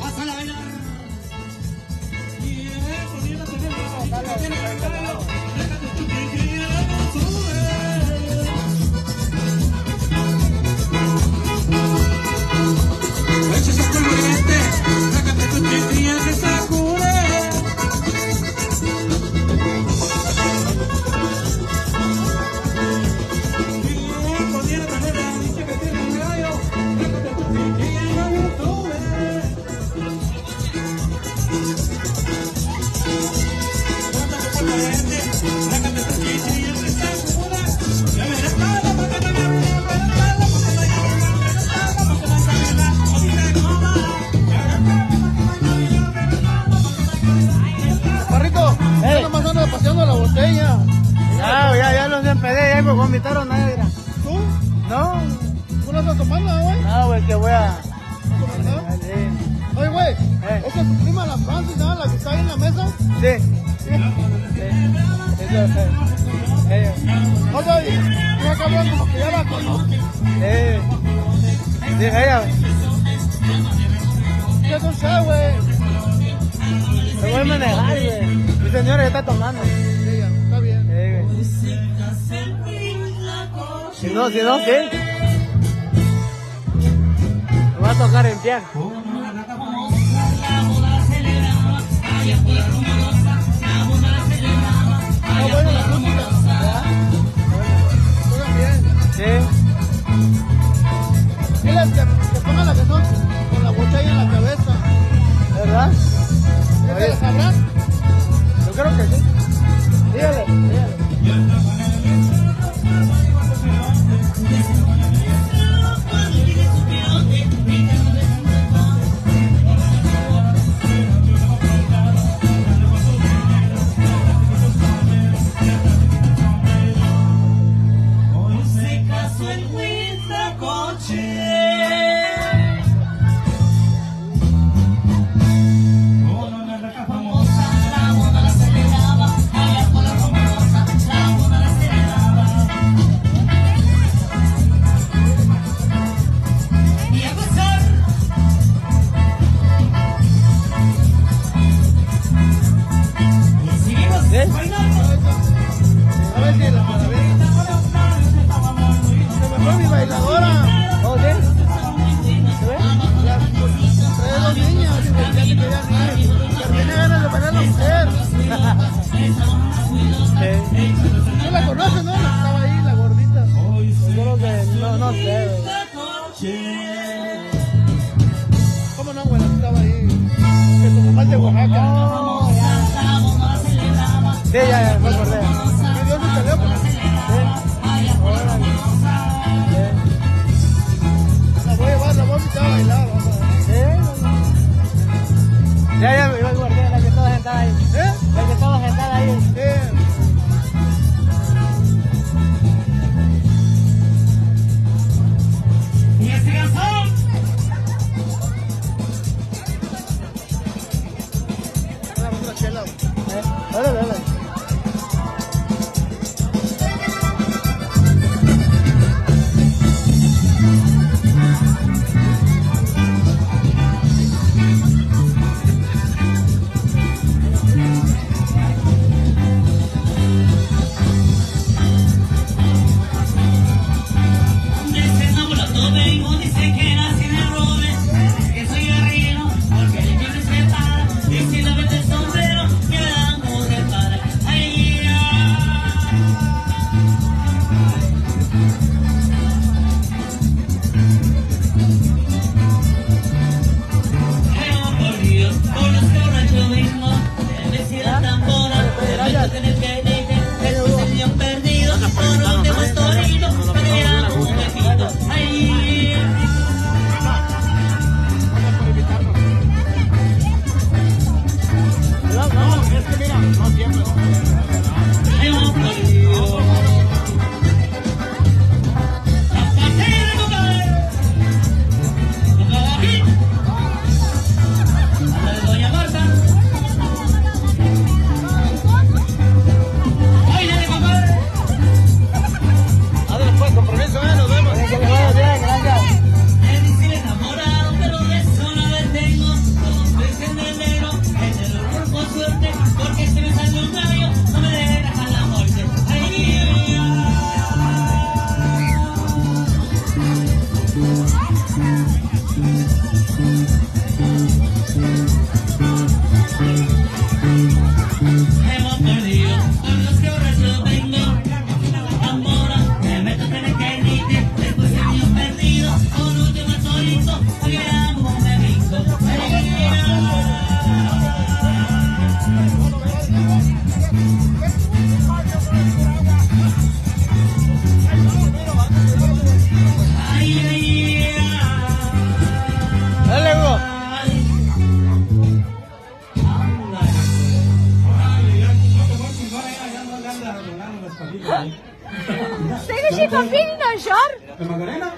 ¡Pásala a bailar! Parrito, ya nomás ando paseando la botella. Ya los empedé, ya me vomitaron a él. ¿Tú? No, ¿Tú no estás tomando, güey? no, güey, que voy a... Oye, güey, ¿esa es tu prima, la Francis, ¿no? La que está ahí en la mesa? Sí. Oye, mira cabrón, como que ya la conozco. Sí, ella, ¿Qué no sé, güey? se voy a manejar, güey. Mi señora ya está tomando. Ella, está bien. Güey. Si no, ¿qué? Me va a tocar limpiar. Ah, bueno, la música. Tocan bien. Sí. Diles que pongan la canción con la botella en la cabeza. ¿Verdad? ¿Qué te la sabrán? Yo creo que sí. Dígale. A ver si la se me fue mi bailadora. ¿Oh, sí? ¿Se ve? Trae dos niñas y ya se querían ir. Que tiene ganas de bailar la mujer. ¿Tú la conoces, no? La que estaba ahí, la gordita. Yo creo que no sé, güey. ¿Cómo no, güey? La que estaba ahí. Que tu mamá es de Oaxaca. Sí, ya, me acordé. Me dio su teléfono. La voy a llevar, la voy a invitar a bailar. Vamos a ver. Ya, me iba a guardar la que estaba sentada ahí. La que estaba sentada ahí. Y este gasón. Otra chela. Órale. Dale, Hugo. Zeg eens je van binnen dan, Jar? ¿De Magdalena?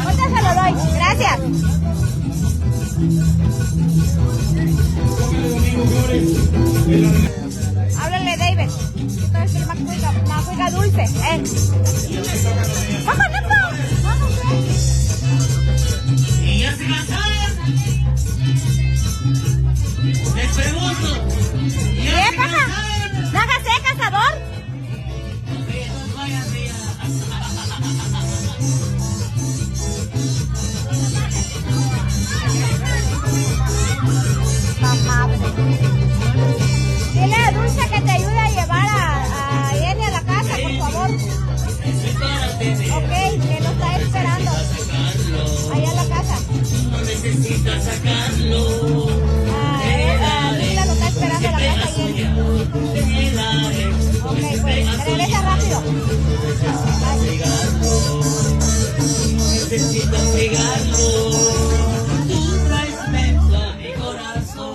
Ahorita se lo doy. Gracias. Háblale, David. Esto es el macuiga dulce. ¡Vamos, Neto! ¡Vamos, Y ya se casaron. Les pregunto. ¿Qué pasa? ¿No hagas cazador? Dile a Dulce que te ayude a llevar a Jenny a la casa, por favor. Ok, que lo está esperando. Allá en la casa. No necesitas sacarlo. Lila lo está esperando en la casa, Jenny. Ok, pues, regresa rápido. Necesitas pegarlo. Tú traes beso a mi corazón.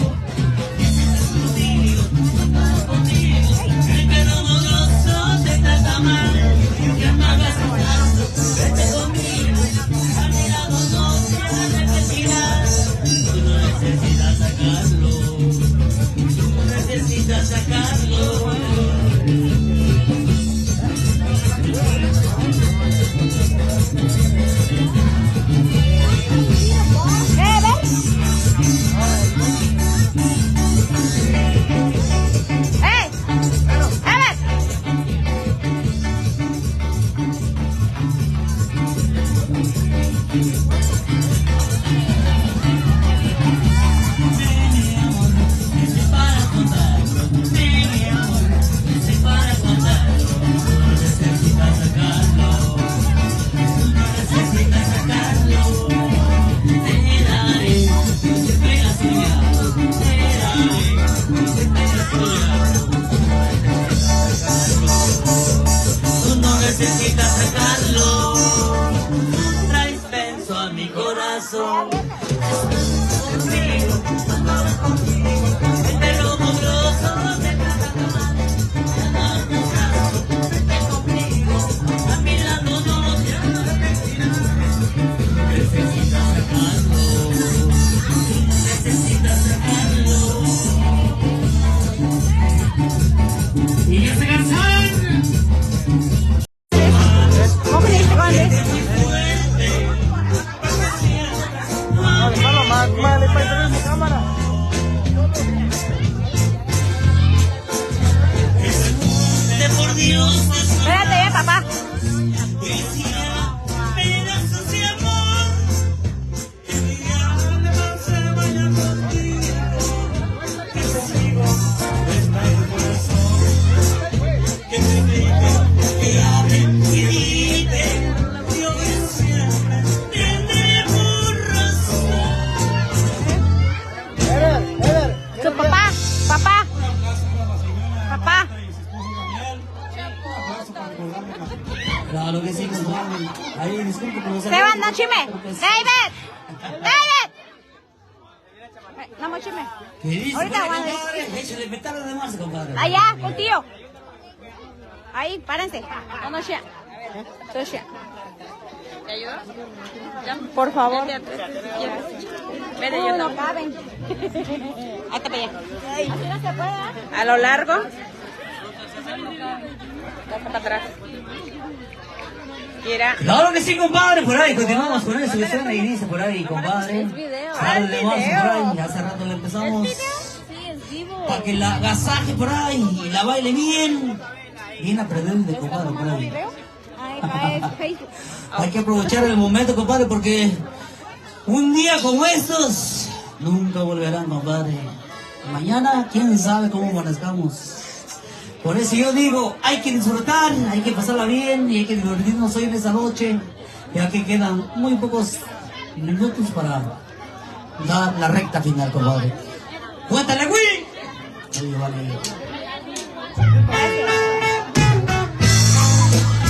Necesitas contigo. El pelo amoroso te trata mal. Que me hagas tanto. Vete conmigo. A mi lado no tienes necesidad. Tú no necesitas sacarlo. Tú necesitas sacarlo. Necesitas sacarlo, traes beso a mi corazón. Conmigo, el pelo amoroso te trata mal. Vete conmigo, a mi lado no te necesitas sacarlo, necesitas sacarlo. Y ya se cansaron. Vale, para entrar en mi cámara. De por Dios, Espérate, papá. quisiera pedazos de amor. Que mi alma se vaya contigo. Contigo está el corazón. Que te grite, que hable y grite. Yo siempre tendremos razón. Tu papá, papá. Papá. Claro que sí, compadre. Ahí, disculpe que no se Seban, no chime. David. David. No me chime. ¿Qué dice, Ahorita compadre? aguanta. Échale metales de marzo, compadre. Allá, contigo. Ahí, párense. No, Shia. ¿Te ayudo? Por favor. No caben. Hasta para allá. Así no se puede, ¿eh? A lo largo. Para atrás. Mira. Claro que sí, compadre. Por ahí continuamos con eso. Usted me dice por ahí, compadre. Sale de marzo por ahí. Hace rato le empezamos. Sí, es vivo. Para que la agasaje por ahí y la baile bien. Bien aprendente, compadre, por ahí. Ahí va, es Facebook. Hay que aprovechar el momento, compadre, porque un día como estos nunca volverán, compadre. Mañana, quién sabe cómo amanezcamos. Por eso yo digo, hay que disfrutar, hay que pasarla bien y hay que divertirnos hoy en esta noche, ya que quedan muy pocos minutos para dar la recta final, compadre. ¡Cuéntale, güey! Ahí vale.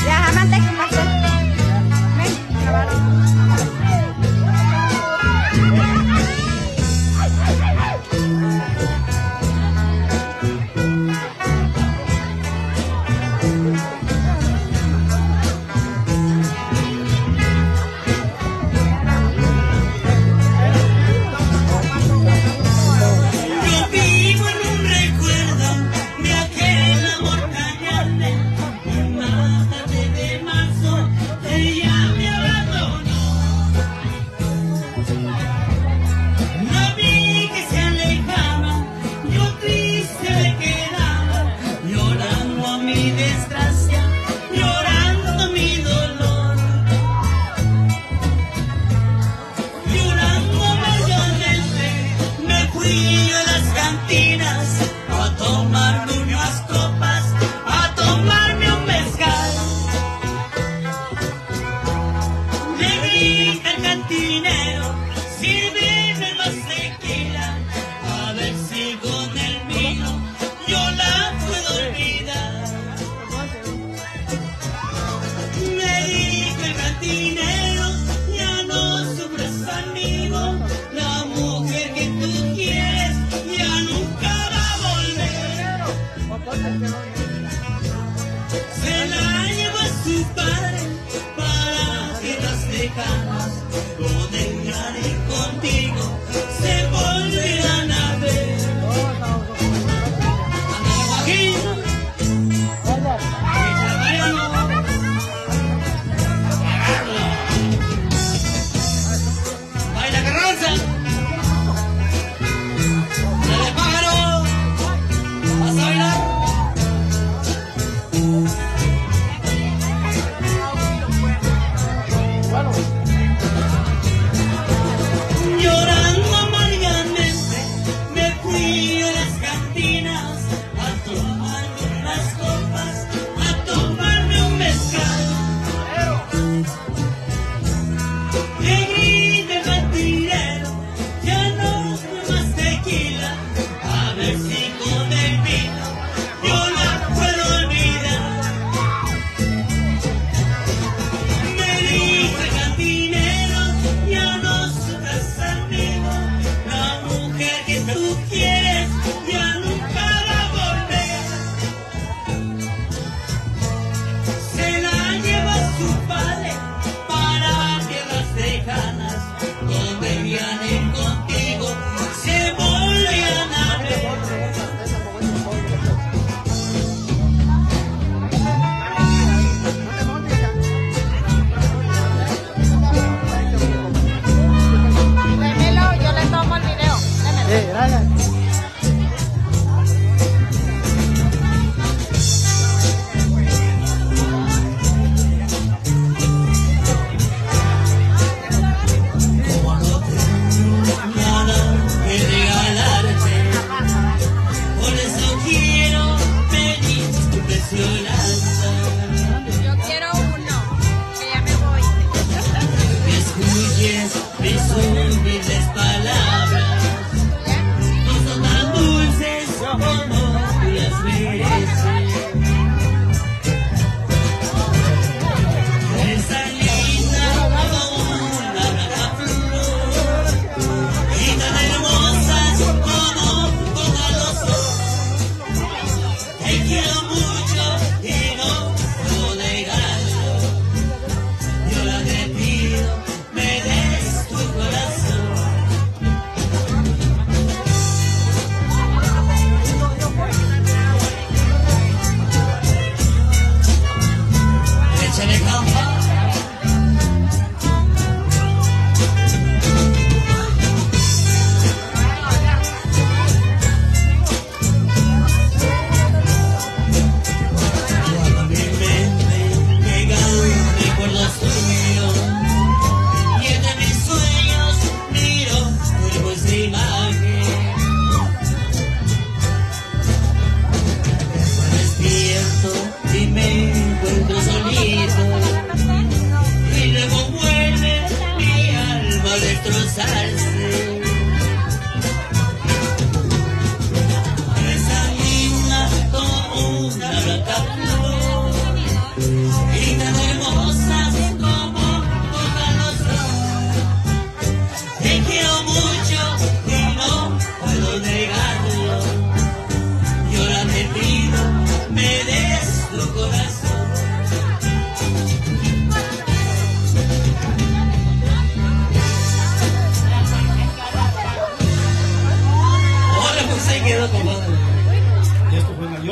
Ya, amante, ¿qué pasó? Ven, grabar.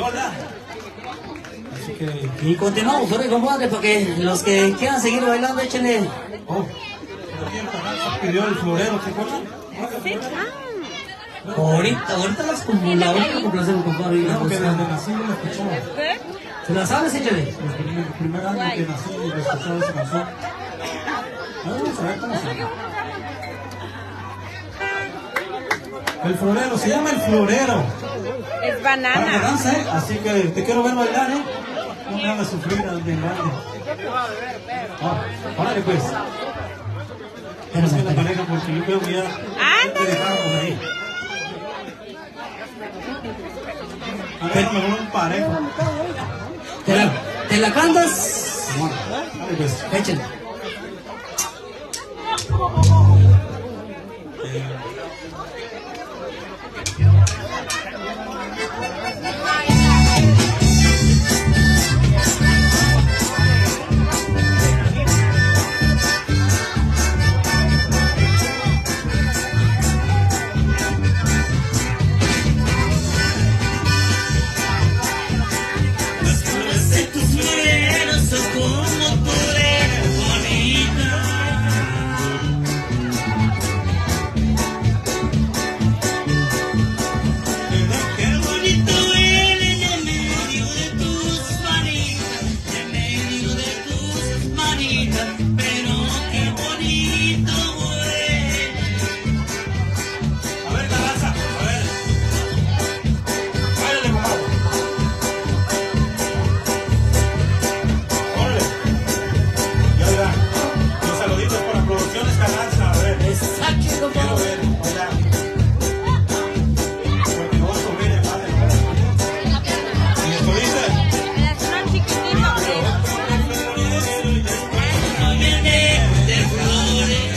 Lola. Así que... Y continuamos por ahí, compadre, porque los que quieran seguir bailando, échenle. Oh, también Carranza pidió el florero, ¿te acuerdas? Sí. Ahorita como la única complacencia, compadre. y la Creo que música. desde nací lo escuchaba. ¿Se la sabes? Échale. El primer año que nací y lo escuchaba esa canción. Vamos a ver cómo se llama. El florero, se llama el florero. Es Para que banana. danza, ¿eh? Así que te quiero ver bailar, ¿eh? No me hagas sufrir de grande. Órale pues. Tenemos que la pareja porque yo creo que ya te dejaron por ahí. A ver, me voy un parejo. ¿Te la cantas? Bueno, dale pues. Échale. Las flores de tus floreros son como tu eres bonita. Qué bonito eres en medio de tus manitas, en medio de tus manitas, pero qué bonito huele. A ver, Carranza, a ver. Báilale, compadre. Órale. Ya verán. Los saluditos para Producciones Carranza. A ver. Exacto, Quiero compadre. ver, bailar. Porque vos viene padre. ¿Y esto dice? De flores.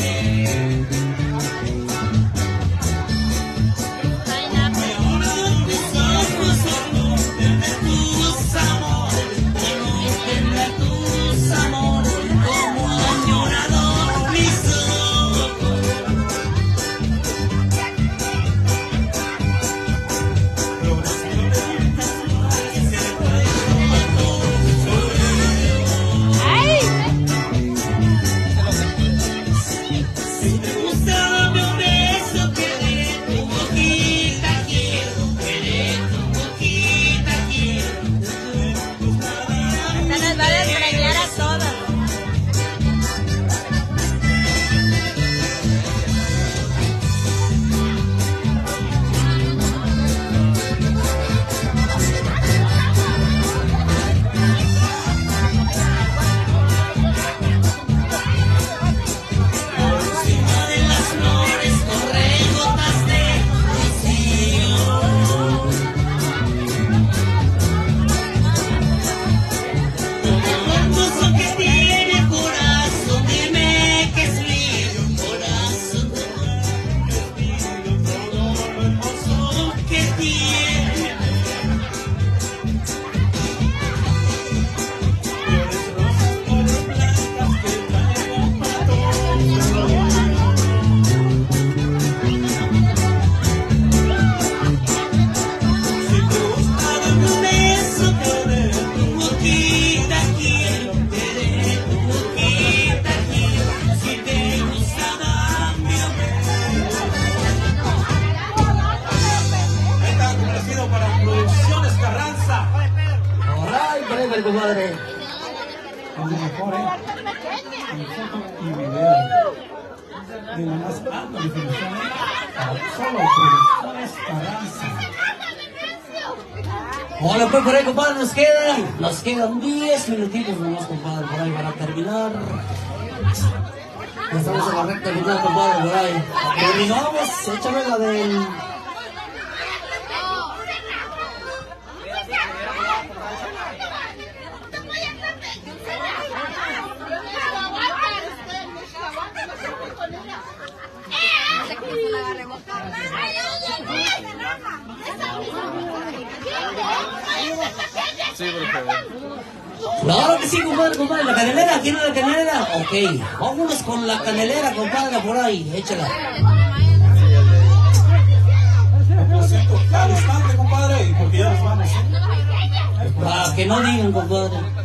Tus ojos conocen tus amores, conocen tus amores, como añorador mis ojos. Si te gusta dame un beso, que de tu boquita quiero, que de tu boquita quiero. Se nos va a desgreñar a todos. Encima de las flores corren gotas de rocío. Todo hermoso que tiene corazón, dime que es mío. Corazón, todo hermoso que tiene. Flores rosas, flores blancas que traigan para todos. Si te gusta dame un beso, que de tu boquita quiero, que de tu boquita quiero. Si te gusta dame un beso. Ahí está, complacido para Producciones Carranza. Alright, breve, compadre. Es lo mejor, ¿eh? En foto y video. De la más alta definición, ¿eh? Solo Producciones Carranza. Hola, pues por ahí, compadre, nos quedan 10 minutitos nomás, compadre, por ahí para terminar. Ya estamos en la recta final, compadre, por ahí. Terminamos, échame la del... Claro que sí, compadre, la canelera, ¿quién es la canelera? Ok, vámonos con la canelera, compadre, por ahí, échala. Lo siento, al instante, compadre, y porque ya nos vamos, ¿eh? Para que no digan, compadre.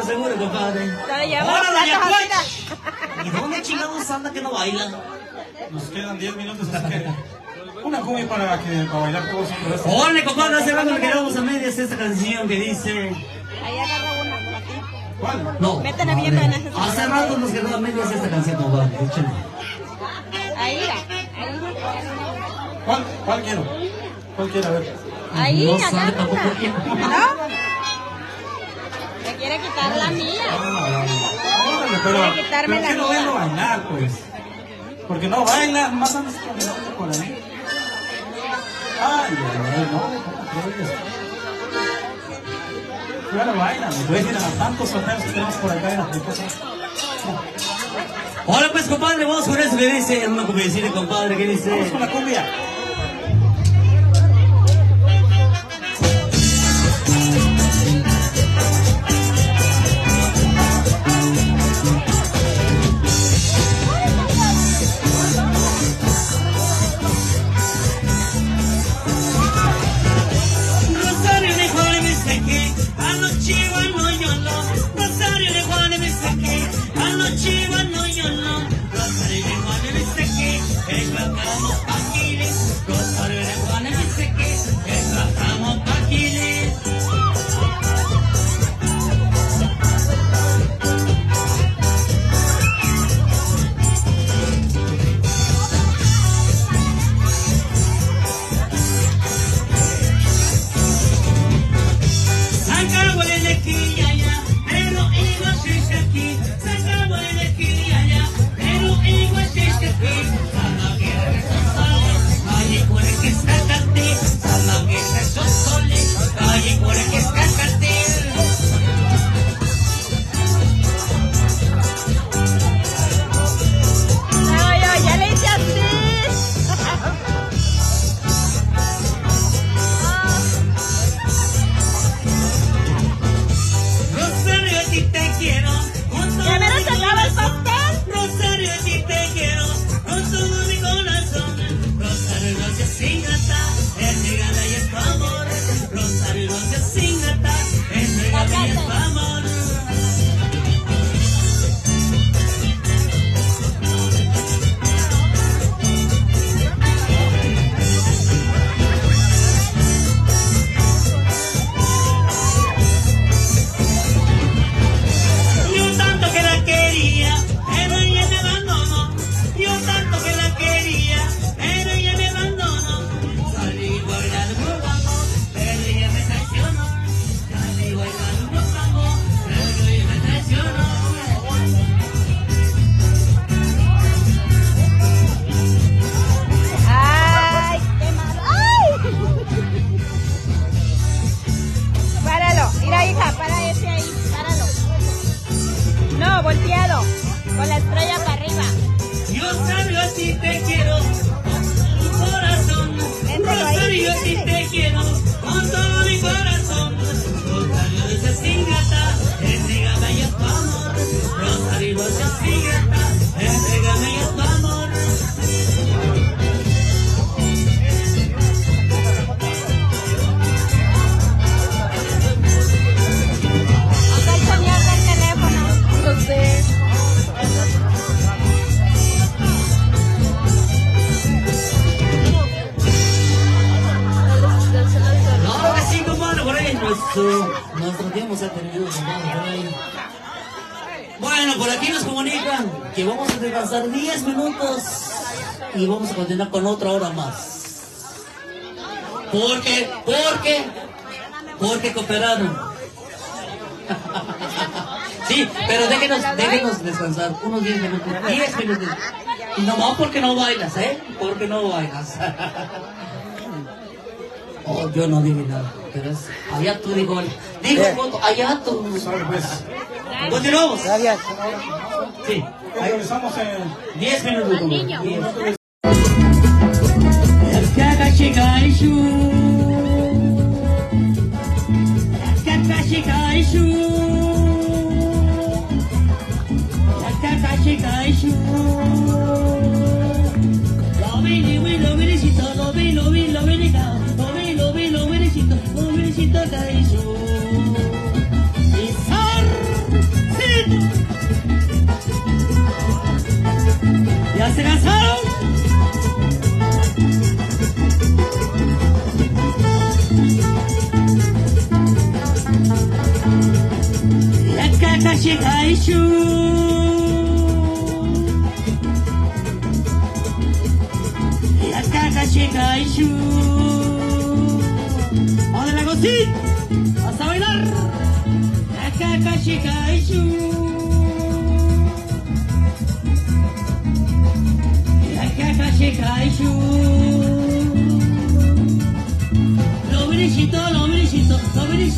seguro, compadre. ¡Hola, doña Cuach! ¿Y dónde chingados anda que no baila? Nos quedan 10 minutos, así que una cumbia para bailar todos un resto. ¡Ole, compadre! Hace rato le quedamos a medias esta canción que dice... Ahí agarra una por aquí. ¿Cuál? No. Métele bien en ese. Hace rato nos quedó a medias esta canción, compadre. Échale. Ahí, ¿Cuál quiero? ¿Cuál quiero? A ver. ahí, No acá. sabe tampoco quién. ¿No? Me quiere quitar la mía. Órale, pero Voy a quitarme la quiero duda. verlo bailar, pues. Porque no baila, más antes caminando por ahí. Ay, no, ¿cómo crees? Ya no bailan, les voy a decir a tantos sorteos que tenemos por acá en la tristeza. Hola pues compadre, vamos con eso que dice, una convencida compadre, ¿qué dice? Vamos con la cumbia. Rosario de Juan me saqué, a los chivas no yo no. Rosario de Juan me saqué, a los chivas no yo no. Rosario de Juan me saqué, el bacamo pa' Giles. Rosario de Juan me saqué, el bacamo pa' Giles. Sacamos el esquí allá, pero igual se está aquí. Sacamos el esquí allá, pero igual se está aquí. Sama que resosole, allí por el que está cate. Sama que resosole, allí por el que está cate. No, ya le hice así. Rosario, a ti te quiero, con todo ¿Ya me lo mi sacaba el corazón. pastel? Rosario, a ti te quiero, con todo mi corazón. Rosario, no seas ingrata, entregada y es tu amor. Rosario, no seas ingrata, entregada y es tu amor. Yo tanto que la quería, pero ella me abandonó. Yo tanto que la quería, pero ella me abandonó. Salí bailando por bajo, pero ella me traicionó. Salí bailando por bajo, pero ella me traicionó. Ay, qué malo. ¡Ay! Páralo. Mira, hija, para ese ahí. Páralo. No, volteado. Con la estrella para arriba. Yo Rosario, a ti te quiero, con tu corazón. Rosario, a ti te quiero, con todo mi corazón. Rosario, no seas ingrata, entrégame ya tu amor. Rosario, no seas ingrata, entrégame ya tu amor. Acá el señor del teléfono. No sé. Ahora sí, compadre, por ahí nuestro tiempo se ha terminado, compadre, por ahí. Bueno, por aquí nos comunican que vamos a descansar 10 minutos y vamos a continuar con otra hora más. Porque cooperaron. Sí, pero déjenos descansar unos 10 minutos, 10 minutos. Y nomás porque no bailas, ¿eh? Porque no bailas. Oh, yo no dije nada, pero es allá tú, dijo Moto, allá tú. Continuamos. Gracias. Sí, Ahí estamos en 10 minutos. Como, 10. ¿Ya se cansaron? Yakakashi Kaishu. Yakakashi Kaishu. ¡Ahora la cosita! ¡Vas a bailar! Yakakashi Kaishu.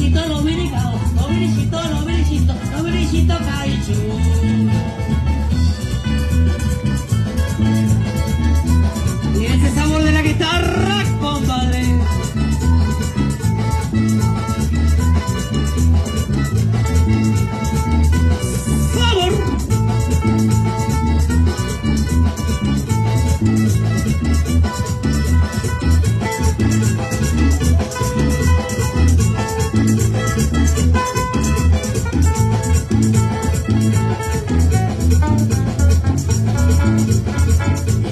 viricitos, los viricaos, los viricitos, los viricitos, los viricitos caichu. Y ese sabor de la guitarra, compadre. Sabor.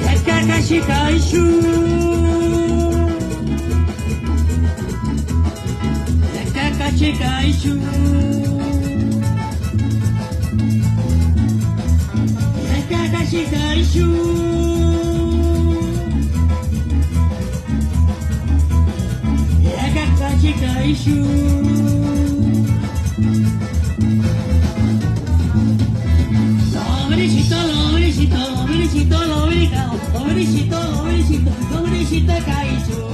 Yakakashikaishu, yakakashikaishu, yakakashikaishu, yakakashikaishu. Los viricitos caichu.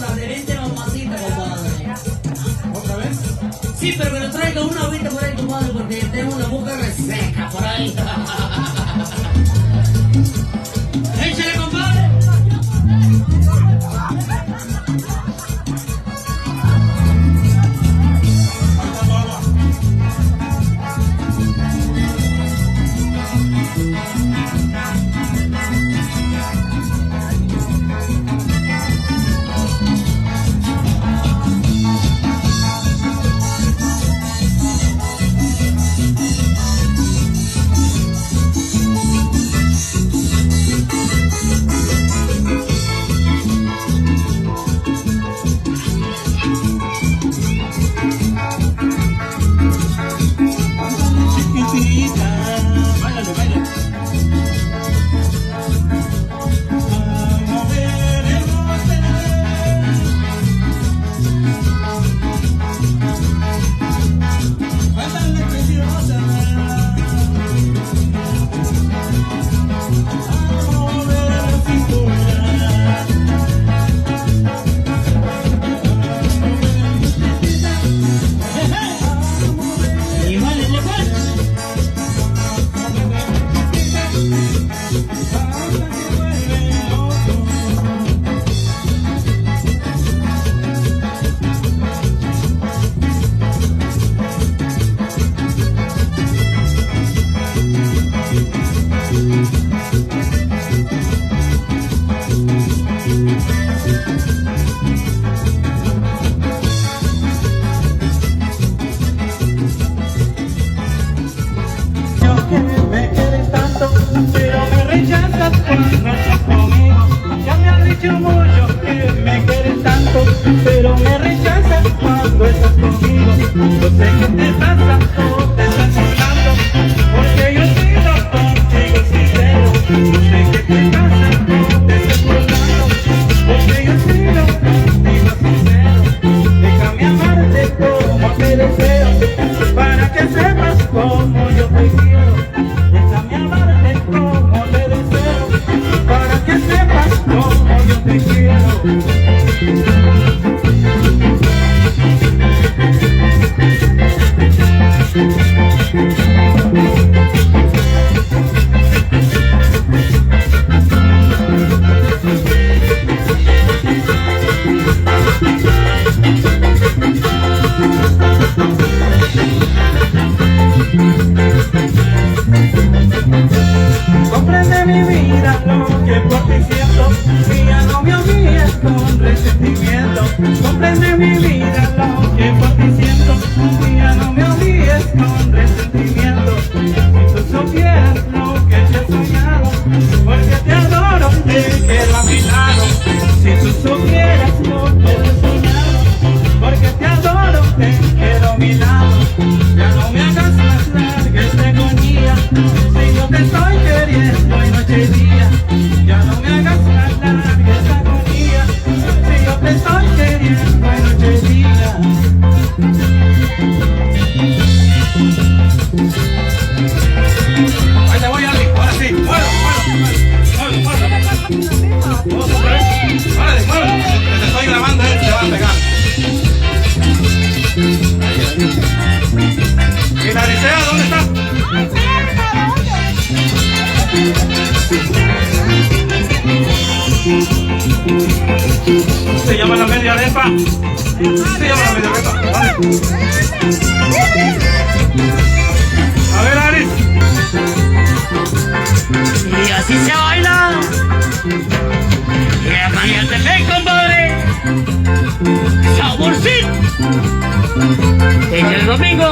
la de 20 mamacita, compadre. ¿Otra vez? Sí, pero que nos traiga una agüita por ahí, compadre, porque tengo una boca reseca por ahí. Échale, compadre. Pero me rechazas cuando estás conmigo. Yo sé que te pasa o te estás burlando, porque yo he sido contigo sincero. Yo sé que te pasa o te estás burlando, porque yo he sido contigo sincero. Déjame amarte como te deseo, para que sepas como yo te quiero. Déjame amarte como te deseo, para que sepas como yo te quiero. Comprende mi vida lo que por ti siento, y ya no me odies con resentimiento. Comprende mi vida lo que por ti siento, y ya no me odies con resentimiento. Si tú supieras lo que te he soñado, porque te adoro, te quiero a mi lado. Si tú supieras lo que te he soñado, porque te adoro, te quiero a mi lado. Ya no me hagas más larga esta agonía, si yo te estoy queriendo y noche y día. Ya no me hagas más larga esta agonía, si yo te estoy queriendo y noche y día. Ahí te voy, Ali, ahora sí, muévelo. Muévelo, que te estoy grabando, te va a pegar. ¿Y la Licea dónde está? Se llama la media lepa. Se llama la media lepa. Vale. A ver, Aris. Y así se baila. Y a mañana te compadre. Saborcito. En el domingo.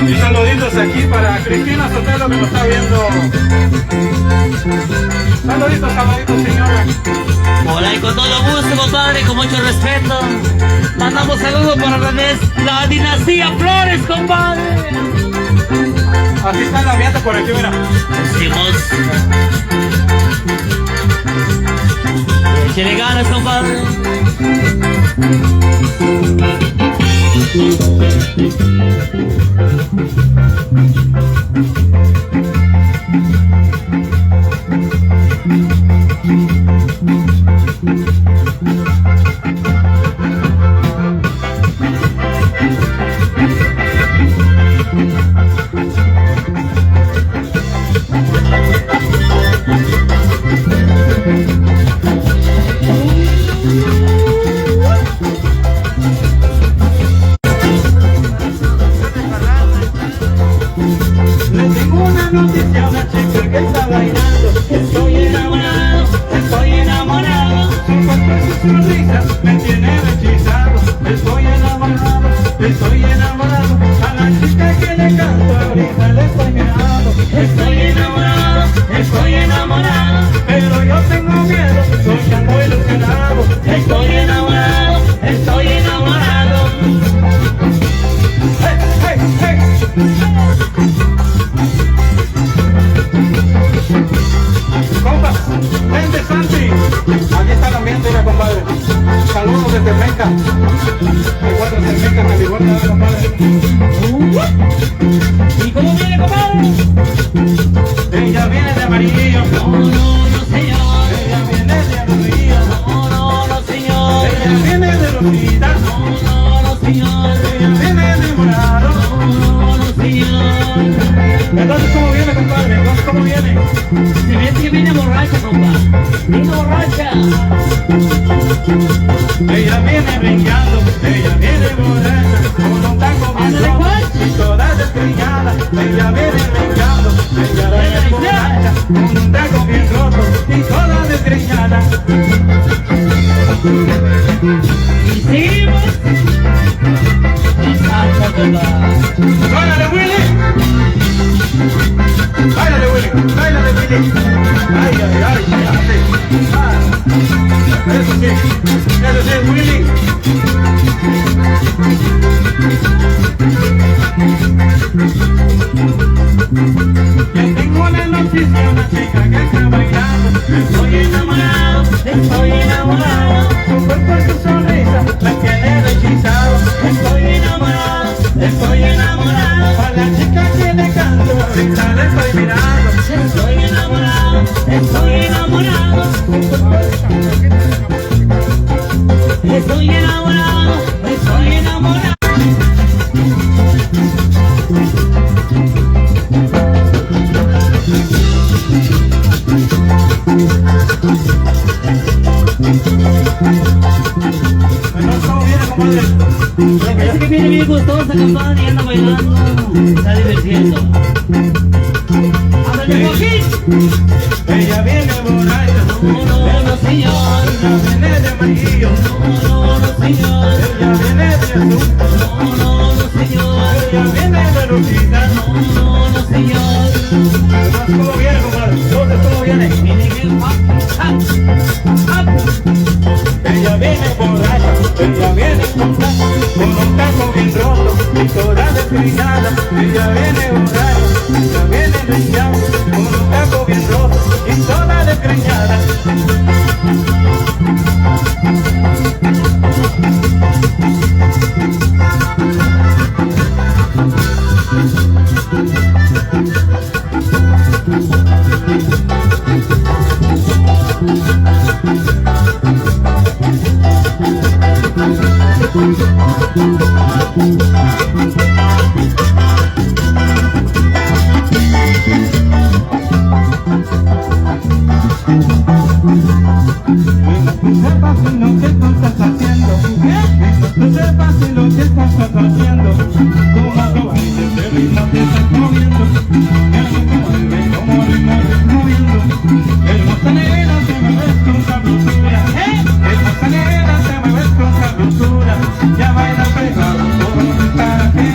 Y saluditos aquí para Cristina Sotelo, que nos está viendo. Saluditos, señora. Por ahí con todo gusto, compadre, con mucho respeto. Mandamos saludos para la dinastía Flores, compadre. Así está el ambiente por aquí, mira. Decimos. Échale ganas, compadre. sonrisa me tiene hechizado. Estoy enamorado, a la chica que le canto ahorita le estoy mirando. Estoy enamorado, pero yo tengo miedo, soy ando ilusionado. Estoy enamorado. Hey, hey, hey. Compa, vente Santi. Aquí está el ambiente, mira, compadre. Saludos desde Meca. Encuéntrate en Meca, te igual nada, compadre. ¿Y cómo viene, compadre? Ella viene de amarillo. No, señor. Ella viene de amarillo. No, señor. Ella viene de rosita. No, señor. Ella viene de morado. No, señor. Entonces, ¿cómo viene, compadre? Entonces, ¿cómo viene? Se ve que viene borracha, compa. Viene borracha. Ella viene brincando, ella viene borracha, con un taco bien Ándale, rojo pues. y toda desgreñada. Ella viene brincando, ella viene borracha, con un taco bien roto y toda desgreñada. Y seguimos. Exacto, compa. ¡Báilale, Willy! ¡Báilale, Willy! ¡Báilale, Willy! ¡Ay, ay, ay! ¡Así! ¡Ah! Eso sí es Willy. Yo tengo una noticia, una chica que está bailando. Estoy enamorado, su cuerpo y su sonrisa me tiene hechizado. Estoy enamorado, a la chica que le canto, ahorita le estoy mirando. Estoy enamorado. Estoy enamorado. Entonces, ¿cómo viene, compadre? Es que viene bien gustosa, compadre, y anda bailando. Está divirtiendo. ¡Ándale, Joaquín! Ella viene borracha, No, señor. ella viene de amarillo, No, señor. ella viene de azul, No, señor. ella viene de rosita. No, señor. Entonces, ¿cómo viene, compadre? Entonces, ¿cómo viene? Viene bien, Ella viene borracha, ella viene con un taco bien roto y toda desgreñada. Ella viene borracha, ella viene brillando, con un taco bien roto y toda desgreñada. Sepas lo que tú estás haciendo, tú sepas lo que estás haciendo, como que bailes de ritmo te estás moviendo, como ritmo te estás moviendo, hermosa nena te mueves con sabrosura, hermosa nena te mueves con sabrosura, ya baila pegado, todo para que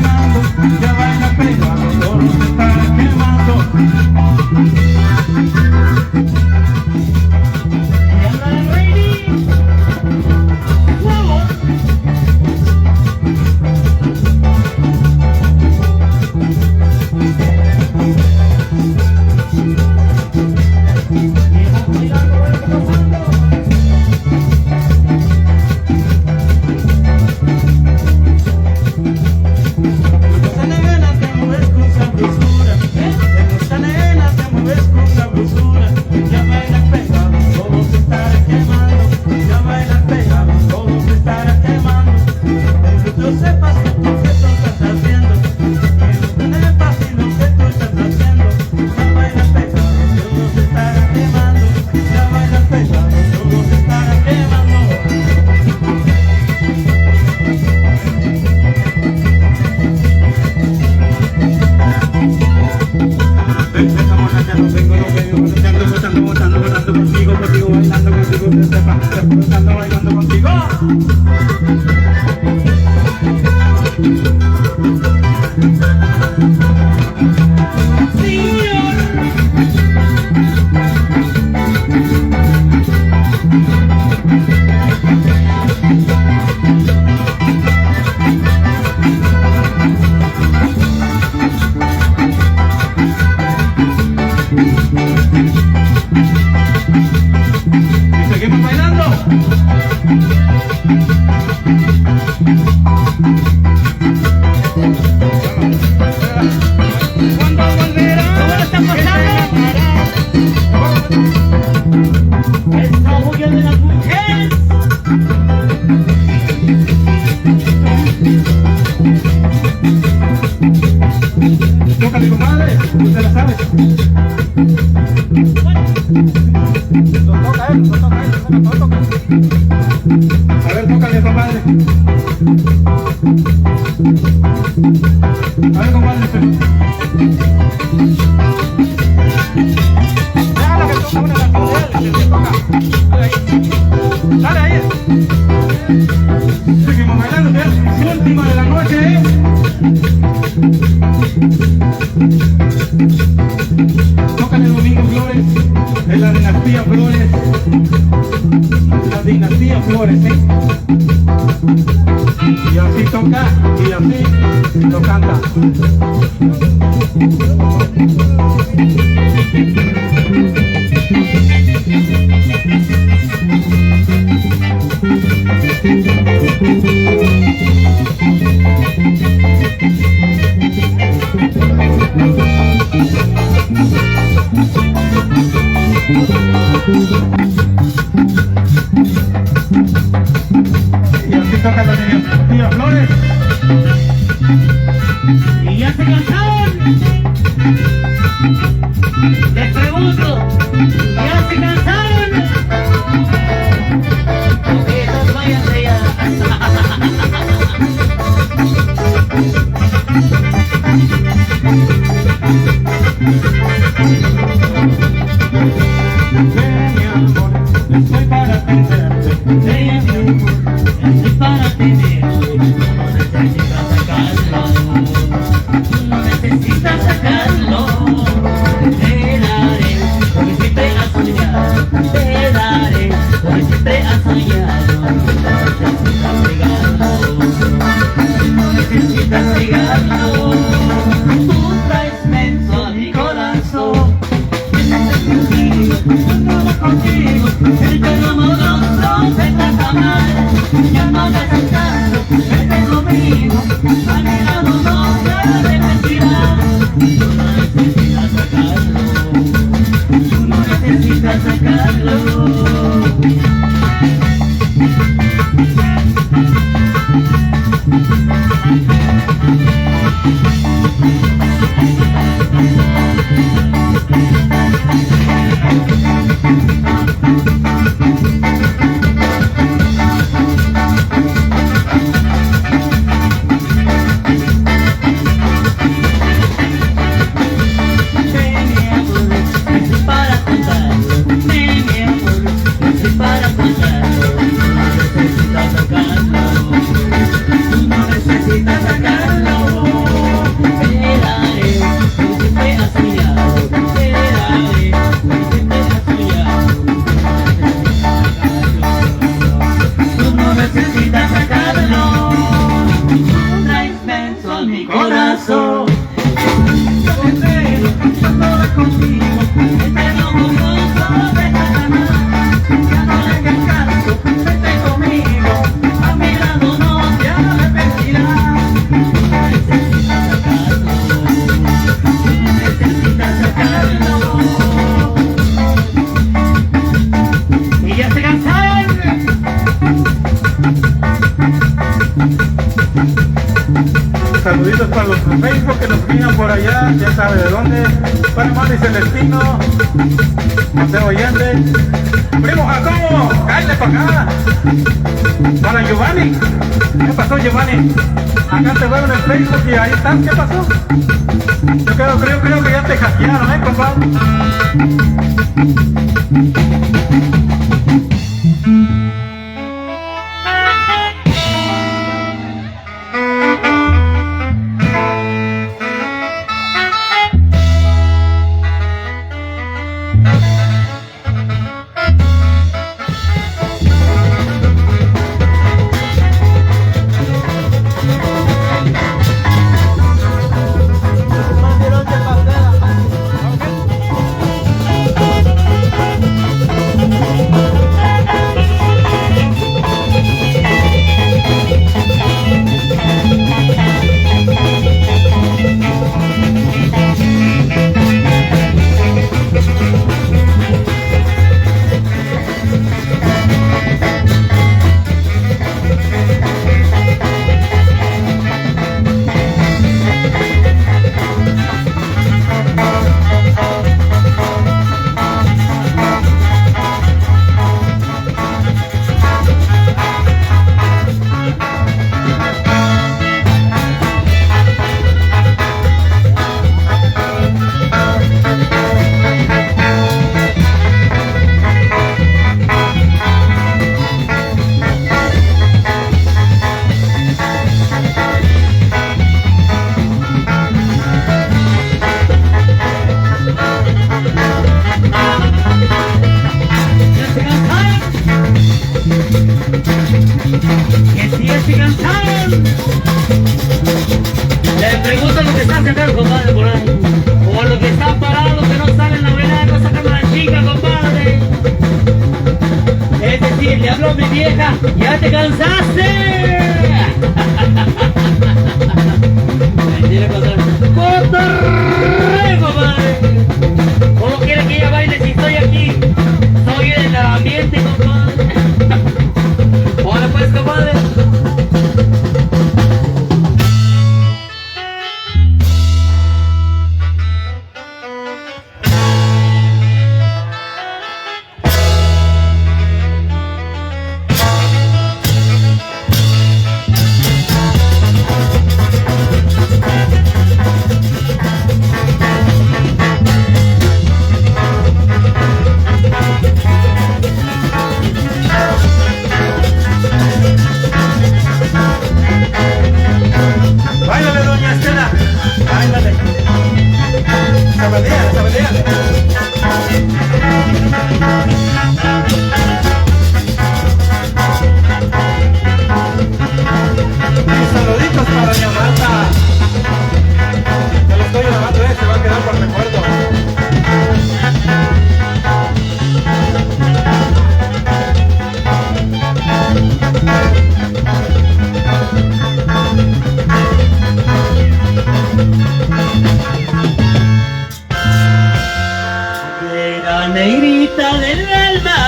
bailando contigo. Y seguimos bailando. ¿Cuándo volverá? ¿Cómo lo están pasando? El orgullo de las mujeres. Tócale, comadre, usted la sabe. Lo toca él, no toca. A ver, tócale, compadre. A ver, compadre. Déjala que toca una canción de él, que toca. Dale ahí. Seguimos bailando, que es su última de la noche. Tócale Domingo Flores, de la dinastía Flores. La dinastía Flores, ¿eh? Y así toca, y así lo canta. Y así toca la dinastía Flores. Y ya se cansaron. Les pregunto, ¿ya se cansaron? Ok, entonces váyanse ya. Ven, mi amor, estoy para atenderte. Ven, mi amor, estoy para tenerte. No necesitas sacarlo. Te daré lo que siempre has soñado. Te daré lo que siempre has soñado. No necesitas pegarlo. Tú traes menso a mi corazón. Contigo, el pelo amoroso se trata mal. Ya no me hagas caso, vete conmigo. A mi lado no te arrepentirás. Tú no necesitas sacarlo. Tú no necesitas sacarlo. Saluditos para los de Facebook que nos miran por allá, ya sabe de dónde. Para Mari Celestino, José Oyente, Primo Jacobo, cállate para acá. Para Giovanni, ¿qué pasó Giovanni? Acá te veo en el Facebook y ahí estás, ¿qué pasó? Yo creo que ya te hackearon, compadre. Que si ya se cansaron. Le pregunto a lo que está sentado, compadre, por ahí. O a lo que está parado, que no sale en la velada, no sacan a la chica, compadre. Es decir, le habló mi vieja, ¿ya te cansaste? Mentira, compadre. ¡Cotorreo, compadre! ¿Cómo quiere que ella baile si estoy aquí? Soy del ambiente, compadre. Hola pues, compadre. Báilale, doña Estela. Báilale. Sabadeale, sabadeale. Mis saluditos para doña Marta. Ya lo estoy grabando, se va a quedar por recuerdo. La negrita del alma,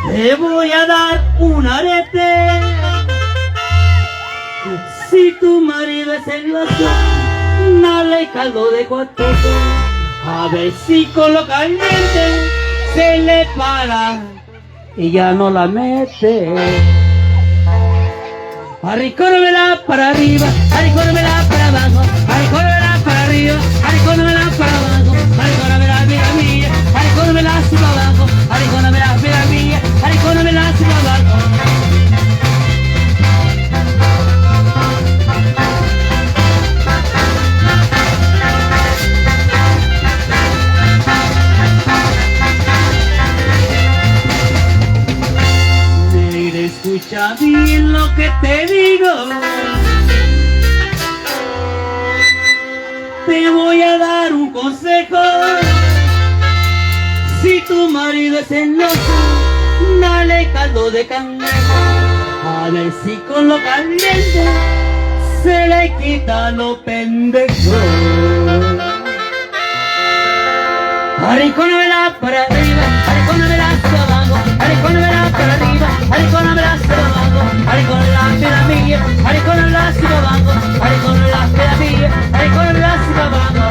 te voy a dar un arete. Si tu marido es celoso, dale caldo de cuatoto. A ver si con lo caliente se le para y ya no la mete. Arrícónamela para arriba, arrícónamela para abajo, arrícónamela para arriba, arrícónamela para abajo, arrícónamela mira mía, arrícónamela hacia abajo, arrícónamela mira mía, arrícónamela hacia abajo. Escucha bien lo que te digo. Te voy a dar un consejo. Si tu marido es celoso, dale caldo de cangrejo. A ver si con lo caliente se le quita lo pendejo. Arrícónamela para arriba, arrícónamela hacia abajo, arrícónamela para arriba, arrícónamela hacia abajo, arrícónamela hacia mía, arrícónamela hacia abajo, arrícónamela hacia mía, arrícónamela hacia abajo.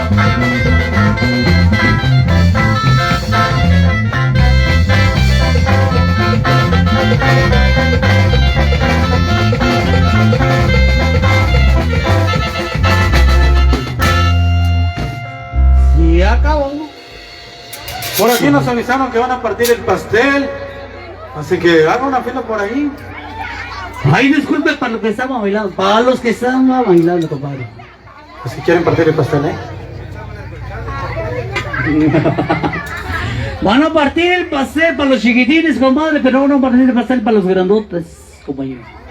Y acabó. Por aquí nos avisaron que van a partir el pastel. Así que haga una fila por ahí. Ay, disculpe para los que estaban bailando, para los que estaban bailando, compadre. Si quieren partir el pastel, Van a partir el pastel para los chiquitines, compadre, pero no van a partir el pastel para los grandotes, compañero.